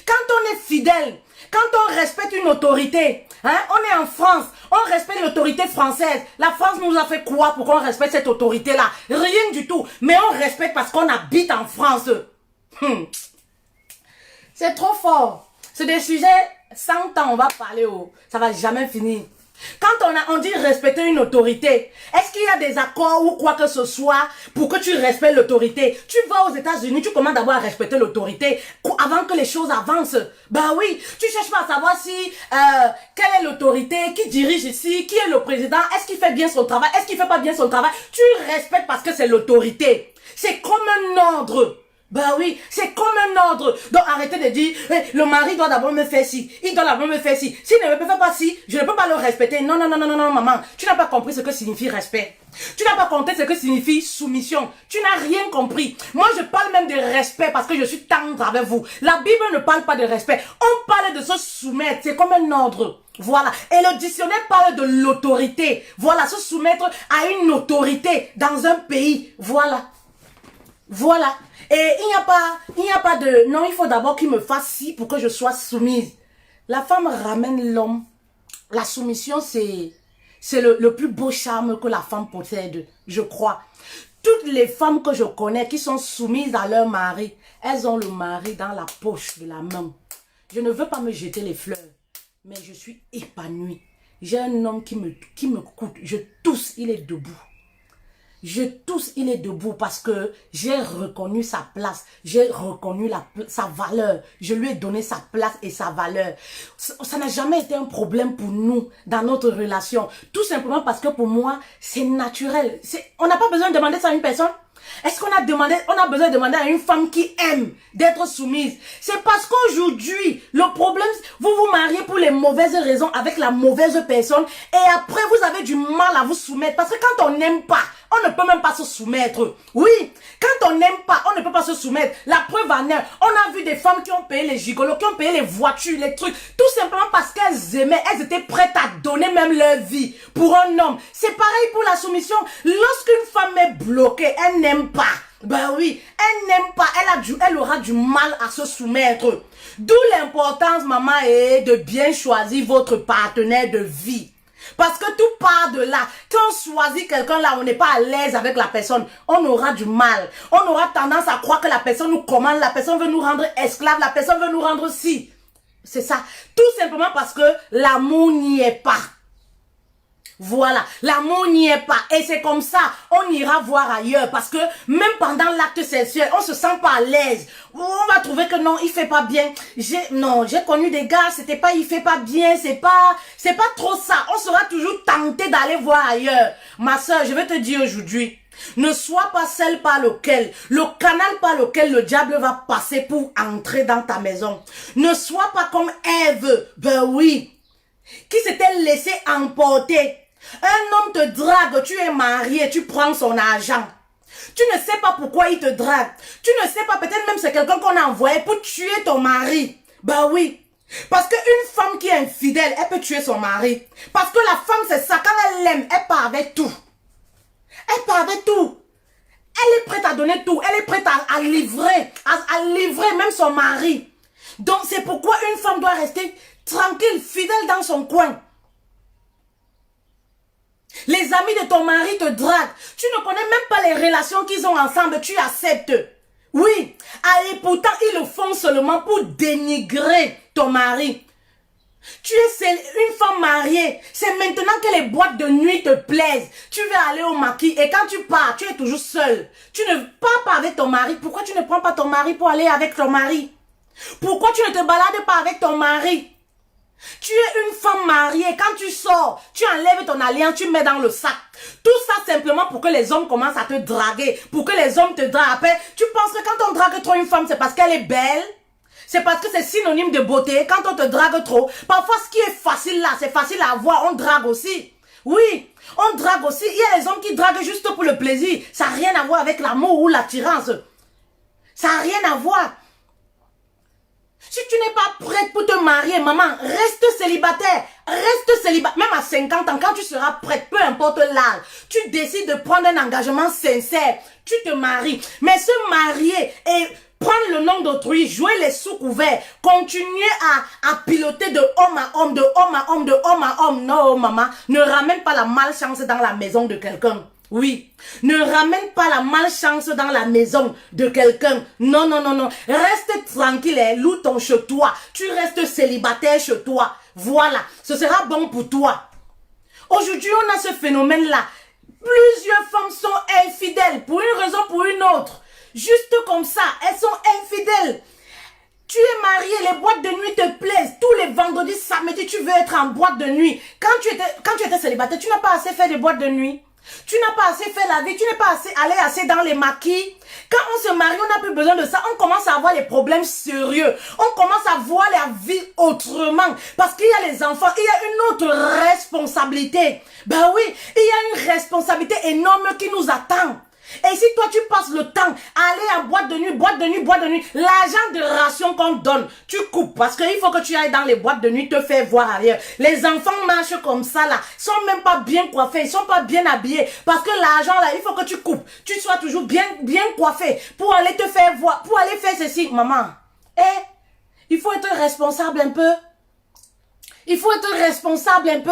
Quand on est fidèle, quand on respecte une autorité, hein, on est en France, on respecte l'autorité française. La France nous a fait quoi pour qu'on respecte cette autorité-là? Rien du tout. Mais on respecte parce qu'on habite en France. C'est trop fort. C'est des sujets, 100 ans on va parler, ça va jamais finir. Quand on dit respecter une autorité, est-ce qu'il y a des accords ou quoi que ce soit pour que tu respectes l'autorité? Tu vas aux États-Unis, tu commences d'abord à respecter l'autorité avant que les choses avancent. Ben oui, tu cherches pas à savoir si quelle est l'autorité, qui dirige ici, qui est le président, est-ce qu'il fait bien son travail, est-ce qu'il fait pas bien son travail. Tu respectes parce que c'est l'autorité. C'est comme un ordre. Ben oui, c'est comme un ordre. Donc arrêtez de dire, le mari doit d'abord me faire ci, il doit d'abord me faire ci. S'il ne me fait pas ci, je ne peux pas le respecter. Non, maman. Tu n'as pas compris ce que signifie respect. Tu n'as pas compris ce que signifie soumission. Tu n'as rien compris. Moi, je parle même de respect parce que je suis tendre avec vous. La Bible ne parle pas de respect. On parle de se soumettre. C'est comme un ordre. Voilà. Et le dictionnaire parle de l'autorité. Voilà, se soumettre à une autorité dans un pays. Voilà. Et il n'y a pas de... Non, il faut d'abord qu'il me fasse ci pour que je sois soumise. La femme ramène l'homme. La soumission, c'est le plus beau charme que la femme possède, je crois. Toutes les femmes que je connais qui sont soumises à leur mari, elles ont le mari dans la poche de la main. Je ne veux pas me jeter les fleurs, mais je suis épanouie. J'ai un homme qui me coûte. Je tousse, il est debout. Je tousse, il est debout parce que j'ai reconnu sa place. J'ai reconnu sa valeur. Je lui ai donné sa place et sa valeur. Ça n'a jamais été un problème pour nous dans notre relation. Tout simplement parce que pour moi, c'est naturel. On n'a pas besoin de demander ça à une personne. Est-ce qu'on a besoin de demander à une femme qui aime d'être soumise? C'est parce qu'aujourd'hui, le problème, vous vous mariez pour les mauvaises raisons avec la mauvaise personne et après vous avez du mal à vous soumettre parce que quand on n'aime pas, on ne peut même pas se soumettre. Oui, quand on n'aime pas, on ne peut pas se soumettre. La preuve en est, on a vu des femmes qui ont payé les gigolos, qui ont payé les voitures, les trucs, tout simplement parce qu'elles aimaient, elles étaient prêtes à donner même leur vie pour un homme. C'est pareil pour la soumission. Lorsqu'une femme est bloquée, elle n'aime pas. Ben oui, elle n'aime pas, elle aura du mal à se soumettre. D'où l'importance, maman, est de bien choisir votre partenaire de vie. Parce que tout part de là. Quand on choisit quelqu'un là, on n'est pas à l'aise avec la personne. On aura du mal. On aura tendance à croire que la personne nous commande, la personne veut nous rendre esclaves, la personne veut nous rendre si. C'est ça. Tout simplement parce que l'amour n'y est pas. Voilà, l'amour n'y est pas. Et c'est comme ça, on ira voir ailleurs. Parce que même pendant l'acte sexuel, on se sent pas à l'aise. On va trouver que non, il fait pas bien. J'ai connu des gars, c'était pas il fait pas bien, c'est pas trop ça. On sera toujours tenté d'aller voir ailleurs. Ma soeur, je vais te dire aujourd'hui, ne sois pas celle par le canal par lequel le diable va passer pour entrer dans ta maison. Ne sois pas comme Ève, ben oui, qui s'était laissé emporter. Un homme te drague, tu es marié, tu prends son argent. Tu ne sais pas pourquoi il te drague. Tu ne sais pas, peut-être même c'est quelqu'un qu'on a envoyé pour tuer ton mari. Ben oui. Parce qu'une femme qui est infidèle, elle peut tuer son mari. Parce que la femme, c'est ça. Quand elle l'aime, elle part avec tout. Elle part avec tout. Elle est prête à donner tout. Elle est prête à livrer. À livrer même son mari. Donc c'est pourquoi une femme doit rester tranquille, fidèle dans son coin. Les amis de ton mari te draguent. Tu ne connais même pas les relations qu'ils ont ensemble. Tu acceptes. Oui. Et pourtant, ils le font seulement pour dénigrer ton mari. Tu es une femme mariée. C'est maintenant que les boîtes de nuit te plaisent. Tu veux aller au maquis et quand tu pars, tu es toujours seule. Tu ne pars pas avec ton mari. Pourquoi tu ne prends pas ton mari pour aller avec ton mari? Pourquoi tu ne te balades pas avec ton mari? Tu es une femme mariée, quand tu sors, tu enlèves ton alliance, tu mets dans le sac. Tout ça simplement pour que les hommes commencent à te draguer, pour que les hommes te draguent. Après, tu penses que quand on drague trop une femme, c'est parce qu'elle est belle? C'est parce que c'est synonyme de beauté. Quand on te drague trop, parfois ce qui est facile là, c'est facile à avoir, on drague aussi. Oui, on drague aussi. Il y a les hommes qui draguent juste pour le plaisir. Ça n'a rien à voir avec l'amour ou l'attirance. Ça n'a rien à voir. Si tu n'es pas prête pour te marier, maman, reste célibataire. Reste célibataire. Même à 50 ans, quand tu seras prête, peu importe l'âge, tu décides de prendre un engagement sincère. Tu te maries. Mais se marier et prendre le nom d'autrui, jouer les sous-couverts, continuer à piloter de homme à homme, de homme à homme, de homme à homme. Non, maman, ne ramène pas la malchance dans la maison de quelqu'un. Oui, ne ramène pas la malchance dans la maison de quelqu'un. Non, non, non, non. Reste tranquille, loue ton chez toi. Tu restes célibataire chez toi. Voilà, ce sera bon pour toi. Aujourd'hui, on a ce phénomène-là. Plusieurs femmes sont infidèles pour une raison, pour une autre. Juste comme ça, elles sont infidèles. Tu es marié, les boîtes de nuit te plaisent. Tous les vendredis, samedis, tu veux être en boîte de nuit. Quand tu étais célibataire, tu n'as pas assez fait des boîtes de nuit. Tu n'as pas assez fait la vie, tu n'es pas allé assez dans les maquis. Quand on se marie, on n'a plus besoin de ça. On commence à avoir les problèmes sérieux. On commence à voir la vie autrement. Parce qu'il y a les enfants, il y a une autre responsabilité. Ben oui, il y a une responsabilité énorme qui nous attend. Et si toi, tu passes le temps à aller en boîte de nuit, l'argent de ration qu'on donne, tu coupes. Parce qu'il faut que tu ailles dans les boîtes de nuit, te faire voir ailleurs. Les enfants marchent comme ça, là. Ils sont même pas bien coiffés, ils sont pas bien habillés. Parce que l'argent, là, il faut que tu coupes. Tu sois toujours bien coiffé pour aller te faire voir, pour aller faire ceci. Maman, il faut être responsable un peu. Il faut être responsable un peu.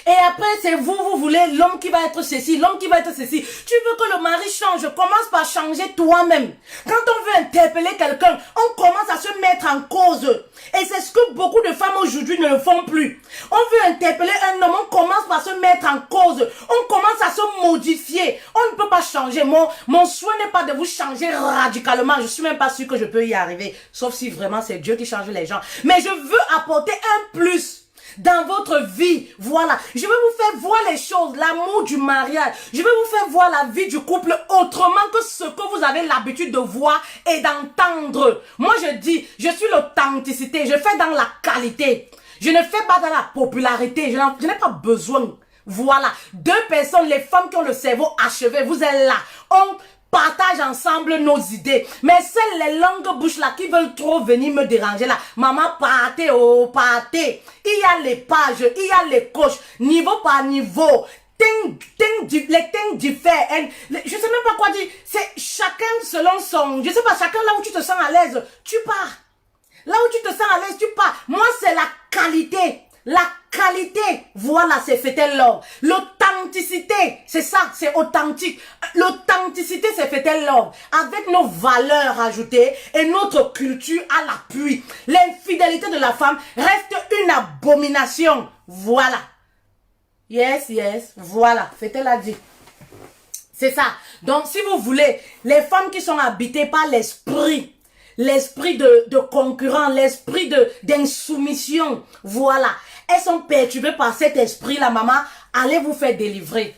Et après, c'est vous voulez l'homme qui va être ceci, l'homme qui va être ceci. Tu veux que le mari change, commence par changer toi-même. Quand on veut interpeller quelqu'un, on commence à se mettre en cause. Et c'est ce que beaucoup de femmes aujourd'hui ne le font plus. On veut interpeller un homme, on commence par se mettre en cause. On commence à se modifier. On ne peut pas changer. Mon souhait n'est pas de vous changer radicalement. Je suis même pas sûre que je peux y arriver. Sauf si vraiment c'est Dieu qui change les gens. Mais je veux apporter un plus dans votre vie. Voilà, je vais vous faire voir les choses, l'amour du mariage. Je vais vous faire voir la vie du couple autrement que ce que vous avez l'habitude de voir et d'entendre. Moi je dis, je suis l'authenticité, je fais dans la qualité. Je ne fais pas dans la popularité, je n'ai pas besoin. Voilà, deux personnes, les femmes qui ont le cerveau achevé, vous êtes là. On partage ensemble nos idées. Mais celles, les longues bouches là, qui veulent trop venir me déranger là. Maman, partez, oh, partez. Il y a les pages, il y a les coches, niveau par niveau. Les things diffèrent. Je sais même pas quoi dire. C'est chacun selon son, je sais pas, chacun là où tu te sens à l'aise, tu pars. Là où tu te sens à l'aise, tu pars. Moi, c'est la qualité. La qualité, voilà, c'est Fetel Love. L'authenticité, c'est ça, c'est authentique. L'authenticité, c'est Fetel Love. Avec nos valeurs ajoutées et notre culture à l'appui. L'infidélité de la femme reste une abomination. Voilà. Yes, voilà, Fetel a dit. C'est ça. Donc, si vous voulez, les femmes qui sont habitées par l'esprit de concurrent, l'esprit d'insoumission, voilà. Elles sont perturbées par cet esprit-là, maman. Allez vous faire délivrer.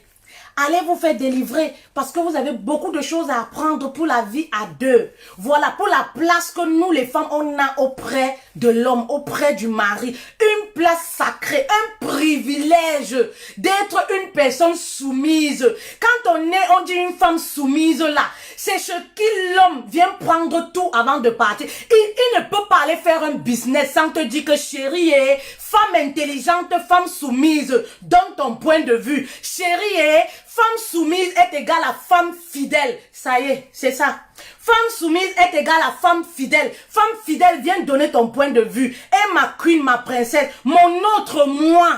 Allez vous faire délivrer parce que vous avez beaucoup de choses à apprendre pour la vie à deux. Voilà, pour la place que nous, les femmes, on a auprès de l'homme, auprès du mari. Une place sacrée, un privilège d'être une personne soumise. Quand on dit une femme soumise là, c'est ce qui l'homme vient prendre tout avant de partir. Il ne peut pas aller faire un business sans te dire que chérie, femme intelligente, femme soumise, donne ton point de vue. Chérie, femme soumise est égale à femme fidèle. Ça y est, c'est ça. Femme soumise est égale à femme fidèle. Femme fidèle, viens donner ton point de vue. Et ma queen, ma princesse, mon autre moi.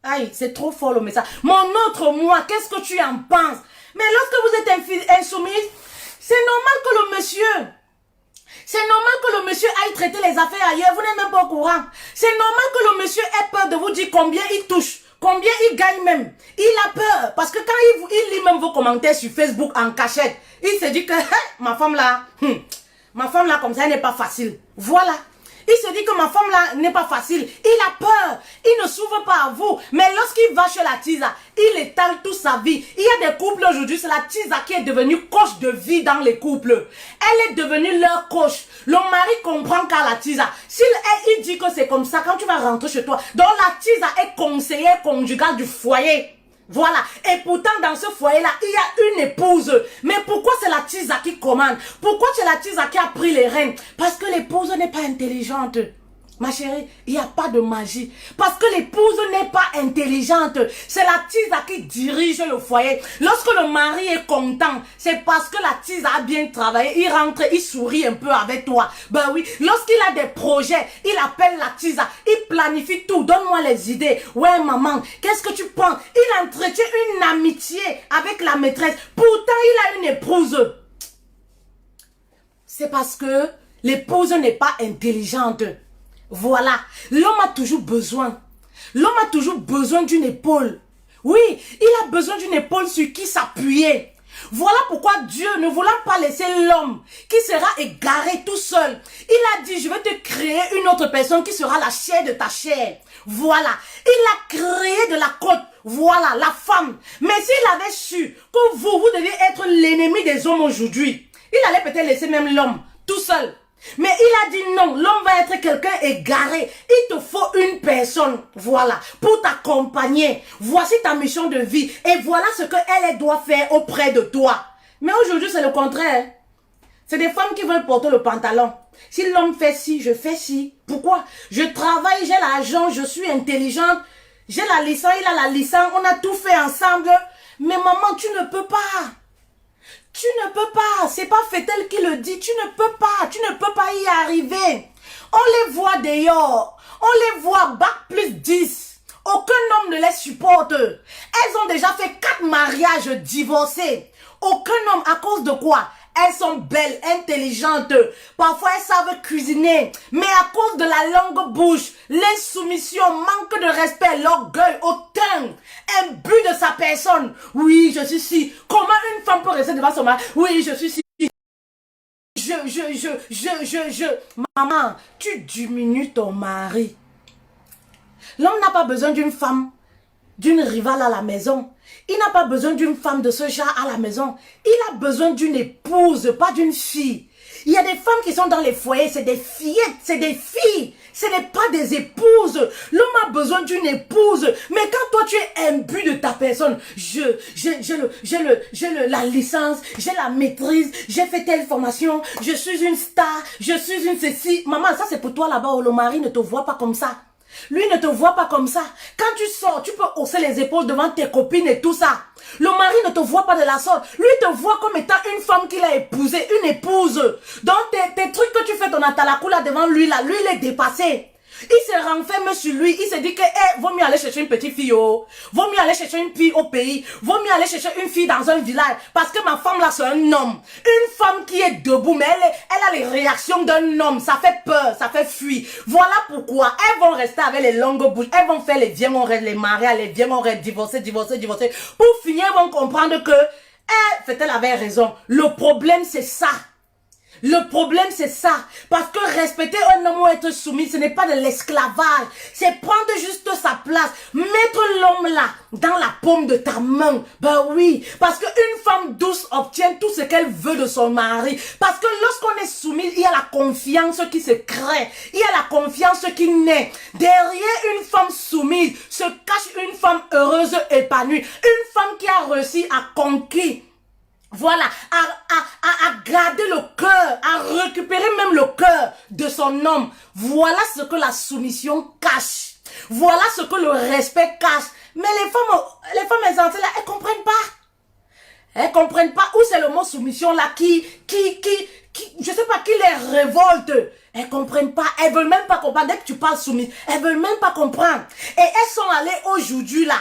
Aïe, c'est trop fort le message. Mon autre moi, qu'est-ce que tu en penses? Mais lorsque vous êtes insoumise, c'est normal que le monsieur... C'est normal que le monsieur aille traiter les affaires ailleurs. Vous n'êtes même pas au courant. C'est normal que le monsieur ait peur de vous dire combien il touche. Combien il gagne même. Il a peur. Parce que quand il lit même vos commentaires sur Facebook en cachette, il se dit que ma femme là comme ça, elle n'est pas facile. Voilà. Il se dit que ma femme là n'est pas facile. Il a peur. Il ne s'ouvre pas à vous. Mais lorsqu'il va chez la tisa, il étale toute sa vie. Il y a des couples aujourd'hui, c'est la tisa qui est devenue coach de vie dans les couples. Elle est devenue leur coach. Le mari comprend qu'à la tisa. Il dit que c'est comme ça quand tu vas rentrer chez toi. Donc la tisa est conseillère conjugale du foyer. Voilà. Et pourtant, dans ce foyer-là, il y a une épouse. Mais pourquoi c'est la tisa qui commande? Pourquoi c'est la tisa qui a pris les rênes? Parce que l'épouse n'est pas intelligente. Ma chérie, il n'y a pas de magie. Parce que l'épouse n'est pas intelligente. C'est la tisa qui dirige le foyer. Lorsque le mari est content, c'est parce que la tisa a bien travaillé. Il rentre, il sourit un peu avec toi. Ben oui, lorsqu'il a des projets, il appelle la tisa. Il planifie tout. Donne-moi les idées. Ouais, maman, qu'est-ce que tu penses? Il entretient une amitié avec la maîtresse. Pourtant, il a une épouse. C'est parce que l'épouse n'est pas intelligente. Voilà, l'homme a toujours besoin. L'homme a toujours besoin d'une épaule. Oui, il a besoin d'une épaule sur qui s'appuyer. Voilà pourquoi Dieu, ne voulant pas laisser l'homme qui sera égaré tout seul, il a dit, je vais te créer une autre personne qui sera la chair de ta chair. Voilà, il a créé de la côte. Voilà, la femme. Mais s'il avait su que vous deviez être l'ennemi des hommes aujourd'hui, il allait peut-être laisser même l'homme tout seul. Mais il a dit non, l'homme va être quelqu'un égaré. Il te faut une personne, voilà, pour t'accompagner. Voici ta mission de vie et voilà ce qu'elle doit faire auprès de toi. Mais aujourd'hui, c'est le contraire. C'est des femmes qui veulent porter le pantalon. Si l'homme fait ci, je fais ci. Pourquoi? Je travaille, j'ai l'argent, je suis intelligente. J'ai la licence, il a la licence, on a tout fait ensemble. Mais maman, tu ne peux pas. Tu ne peux pas. C'est pas Fetel qui le dit. Tu ne peux pas. Tu ne peux pas y arriver. On les voit d'ailleurs. On les voit bac plus 10. Aucun homme ne les supporte. Elles ont déjà fait 4 mariages divorcés. Aucun homme, à cause de quoi? Elles sont belles, intelligentes. Parfois, elles savent cuisiner. Mais à cause de la longue bouche, l'insoumission, manque de respect, l'orgueil, autant, imbu de sa personne. Oui, je suis si. Comment une femme peut rester devant son mari? Oui, je suis si. Maman, tu diminues ton mari. L'homme n'a pas besoin d'une femme, d'une rivale à la maison. Il n'a pas besoin d'une femme de ce genre à la maison. Il a besoin d'une épouse, pas d'une fille. Il y a des femmes qui sont dans les foyers, c'est des fillettes, c'est des filles. Ce n'est pas des épouses. L'homme a besoin d'une épouse. Mais quand toi tu es imbu de ta personne, j'ai la licence, j'ai la maîtrise, j'ai fait telle formation, je suis une star, je suis une ceci. Maman, ça c'est pour toi là-bas où le mari ne te voit pas comme ça. Lui ne te voit pas comme ça. Quand tu sors, tu peux hausser les épaules devant tes copines et tout ça. Le mari ne te voit pas de la sorte. Lui te voit comme étant une femme qu'il a épousée, une épouse. Donc tes trucs que tu fais ton atalakou là devant lui là, lui il est dépassé. Il se renferme sur lui, il se dit que vaut mieux aller chercher une petite fille, vaut mieux aller chercher une fille au pays, vaut mieux aller chercher une fille dans un village, parce que ma femme là c'est un homme. Une femme qui est debout, mais elle a les réactions d'un homme, ça fait peur, ça fait fuir. Voilà pourquoi elles vont rester avec les longues bouches, elles vont faire les viens on reste, les mariés, les viens on reste, divorcer. Pour finir, elles vont comprendre que, Fetel avait raison, le problème c'est ça. Le problème c'est ça, parce que respecter un homme ou être soumis, ce n'est pas de l'esclavage, c'est prendre juste sa place, mettre l'homme là, dans la paume de ta main. Ben oui, parce qu'une femme douce obtient tout ce qu'elle veut de son mari, parce que lorsqu'on est soumis, il y a la confiance qui se crée, il y a la confiance qui naît. Derrière une femme soumise se cache une femme heureuse, épanouie, une femme qui a réussi à conquérir. Voilà, à garder le cœur, à récupérer même le cœur de son homme. Voilà ce que la soumission cache. Voilà ce que le respect cache. Mais les femmes exemples là, elles comprennent pas. Elles comprennent pas où c'est le mot soumission là qui, je sais pas, qui les révolte. Elles comprennent pas, elles veulent même pas comprendre. Dès que tu parles soumise, elles veulent même pas comprendre. Et elles sont allées aujourd'hui là.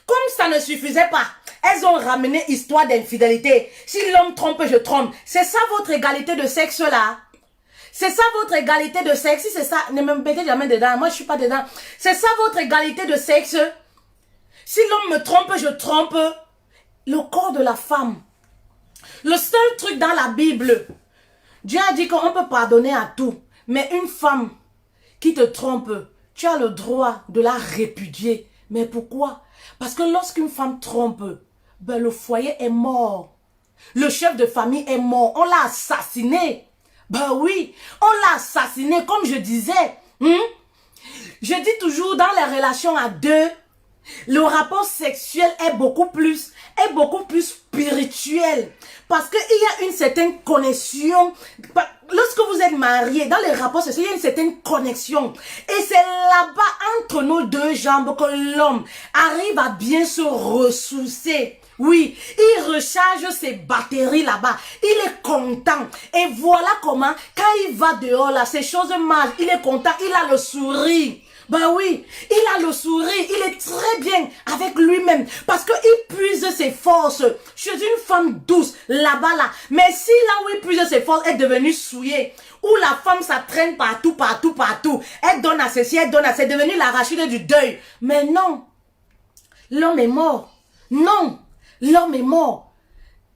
Comme ça ne suffisait pas, elles ont ramené histoire d'infidélité. Si l'homme trompe, je trompe. C'est ça votre égalité de sexe là? C'est ça votre égalité de sexe? Si c'est ça, ne me mettez jamais dedans. Moi, je suis pas dedans. C'est ça votre égalité de sexe? Si l'homme me trompe, je trompe. Le corps de la femme. Le seul truc dans la Bible, Dieu a dit qu'on peut pardonner à tout. Mais une femme qui te trompe, tu as le droit de la répudier. Mais pourquoi? Parce que lorsqu'une femme trompe, ben le foyer est mort. Le chef de famille est mort. On l'a assassiné. Ben oui, on l'a assassiné, comme je disais. Je dis toujours, dans les relations à deux, le rapport sexuel est beaucoup plus spirituel. Parce qu'il y a une certaine connexion. Lorsque vous êtes mariés, dans les rapports sexuels, il y a une certaine connexion. Et c'est là-bas, entre nos deux jambes, que l'homme arrive à bien se ressourcer. Oui, il recharge ses batteries là-bas. Il est content. Et voilà comment, quand il va dehors là, ces choses marchent. Il est content, il a le sourire. Ben oui, il a le sourire, il est très bien avec lui-même parce qu'il puise ses forces chez une femme douce là-bas là. Mais si là où il puise ses forces est devenu souillé, où la femme ça traîne partout, elle donne à ceci, elle donne à c'est devenu l'arachide du deuil. Mais non, l'homme est mort. Non, l'homme est mort.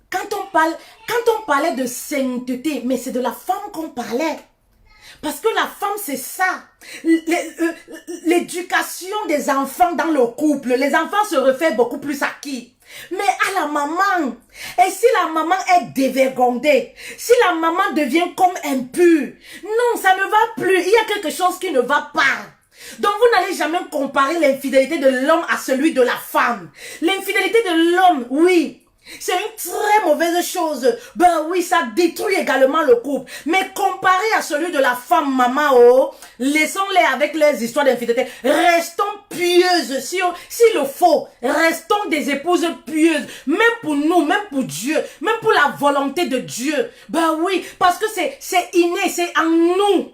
Quand on parlait de sainteté, mais c'est de la femme qu'on parlait. Parce que la femme, c'est ça. L'éducation des enfants dans le couple. Les enfants se refèrent beaucoup plus à qui? Mais à la maman. Et si la maman est dévergondée, si la maman devient comme impure, non, ça ne va plus. Il y a quelque chose qui ne va pas. Donc vous n'allez jamais comparer l'infidélité de l'homme à celui de la femme. L'infidélité de l'homme, oui, C'est une très mauvaise chose. Ben oui, ça détruit également le couple. Mais comparé à celui de la femme maman, oh, laissons-les avec leurs histoires d'infidélité. Restons pieuses, si le faut. Restons des épouses pieuses. Même pour nous, même pour Dieu, même pour la volonté de Dieu. Ben oui, parce que c'est inné, c'est en nous.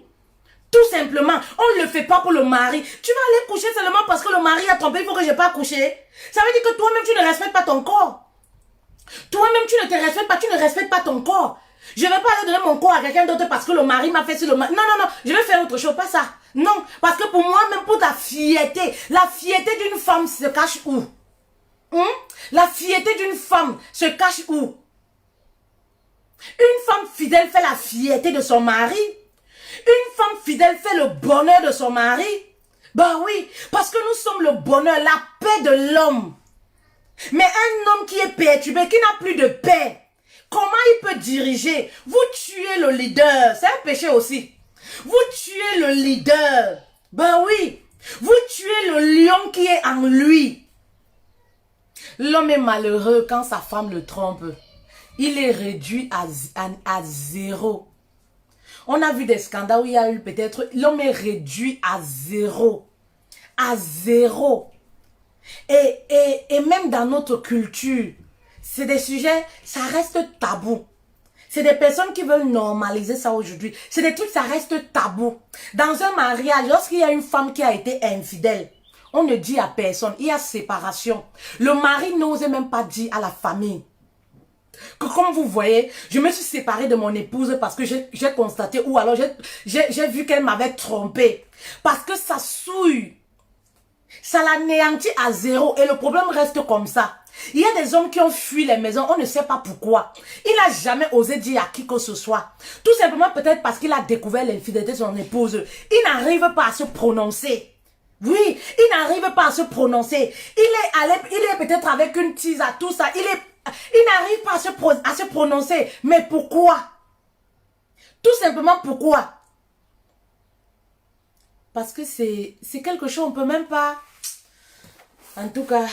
Tout simplement, on ne le fait pas pour le mari. Tu vas aller coucher seulement parce que le mari a trompé, il faut que je pas coucher. Ça veut dire que toi-même, tu ne respectes pas ton corps. Toi-même, tu ne te respectes pas, tu ne respectes pas ton corps. Je ne vais pas aller donner mon corps à quelqu'un d'autre parce que le mari m'a fait sur le mari. Non, non, non, je vais faire autre chose, pas ça. Non, parce que pour moi, même pour ta fierté, la fierté d'une femme se cache où? La fierté d'une femme se cache où? Une femme fidèle fait la fierté de son mari. Une femme fidèle fait le bonheur de son mari. Ben oui, parce que nous sommes le bonheur, la paix de l'homme. Mais un homme qui est perturbé, qui n'a plus de paix, comment il peut diriger? Vous tuez le leader, c'est un péché aussi. Vous tuez le leader. Ben oui, vous tuez le lion qui est en lui. L'homme est malheureux quand sa femme le trompe. Il est réduit à zéro. On a vu des scandales où il y a eu peut-être... L'homme est réduit à zéro. À zéro. Et même dans notre culture, c'est des sujets, ça reste tabou. C'est des personnes qui veulent normaliser ça aujourd'hui. C'est des trucs, ça reste tabou. Dans un mariage, lorsqu'il y a une femme qui a été infidèle, on ne dit à personne, il y a séparation. Le mari n'ose même pas dire à la famille. Que comme vous voyez, je me suis séparée de mon épouse parce que j'ai constaté, ou alors j'ai vu qu'elle m'avait trompé. Parce que ça souille. Ça l'anéantit à zéro et le problème reste comme ça. Il y a des hommes qui ont fui les maisons, on ne sait pas pourquoi. Il n'a jamais osé dire à qui que ce soit. Tout simplement peut-être parce qu'il a découvert l'infidélité de son épouse. Il n'arrive pas à se prononcer. Oui, il n'arrive pas à se prononcer. Il est peut-être avec une tise à tout ça. Il n'arrive pas à se prononcer. Mais pourquoi? Tout simplement pourquoi? Parce que c'est quelque chose, on ne peut même pas... En tout cas,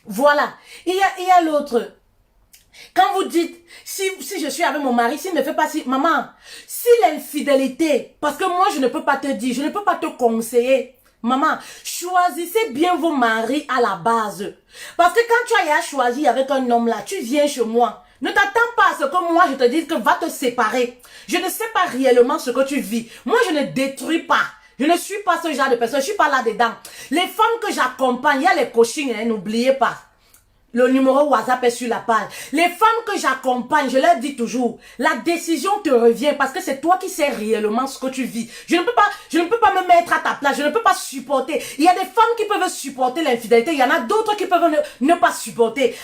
voilà. Il y a l'autre. Quand vous dites, si je suis avec mon mari, s'il ne fait pas si... Maman, si l'infidélité, parce que moi je ne peux pas te dire, je ne peux pas te conseiller. Maman, choisissez bien vos maris à la base. Parce que quand tu as choisi avec un homme là, tu viens chez moi. Ne t'attends pas à ce que moi je te dise que va te séparer. Je ne sais pas réellement ce que tu vis. Moi je ne détruis pas. Je ne suis pas ce genre de personne, je ne suis pas là-dedans. Les femmes que j'accompagne, il y a les coachings, hein, n'oubliez pas. Le numéro WhatsApp est sur la page. Les femmes que j'accompagne, je leur dis toujours, la décision te revient parce que c'est toi qui sais réellement ce que tu vis. Je ne peux pas me mettre à ta place, je ne peux pas supporter. Il y a des femmes qui peuvent supporter l'infidélité, il y en a d'autres qui peuvent ne pas supporter.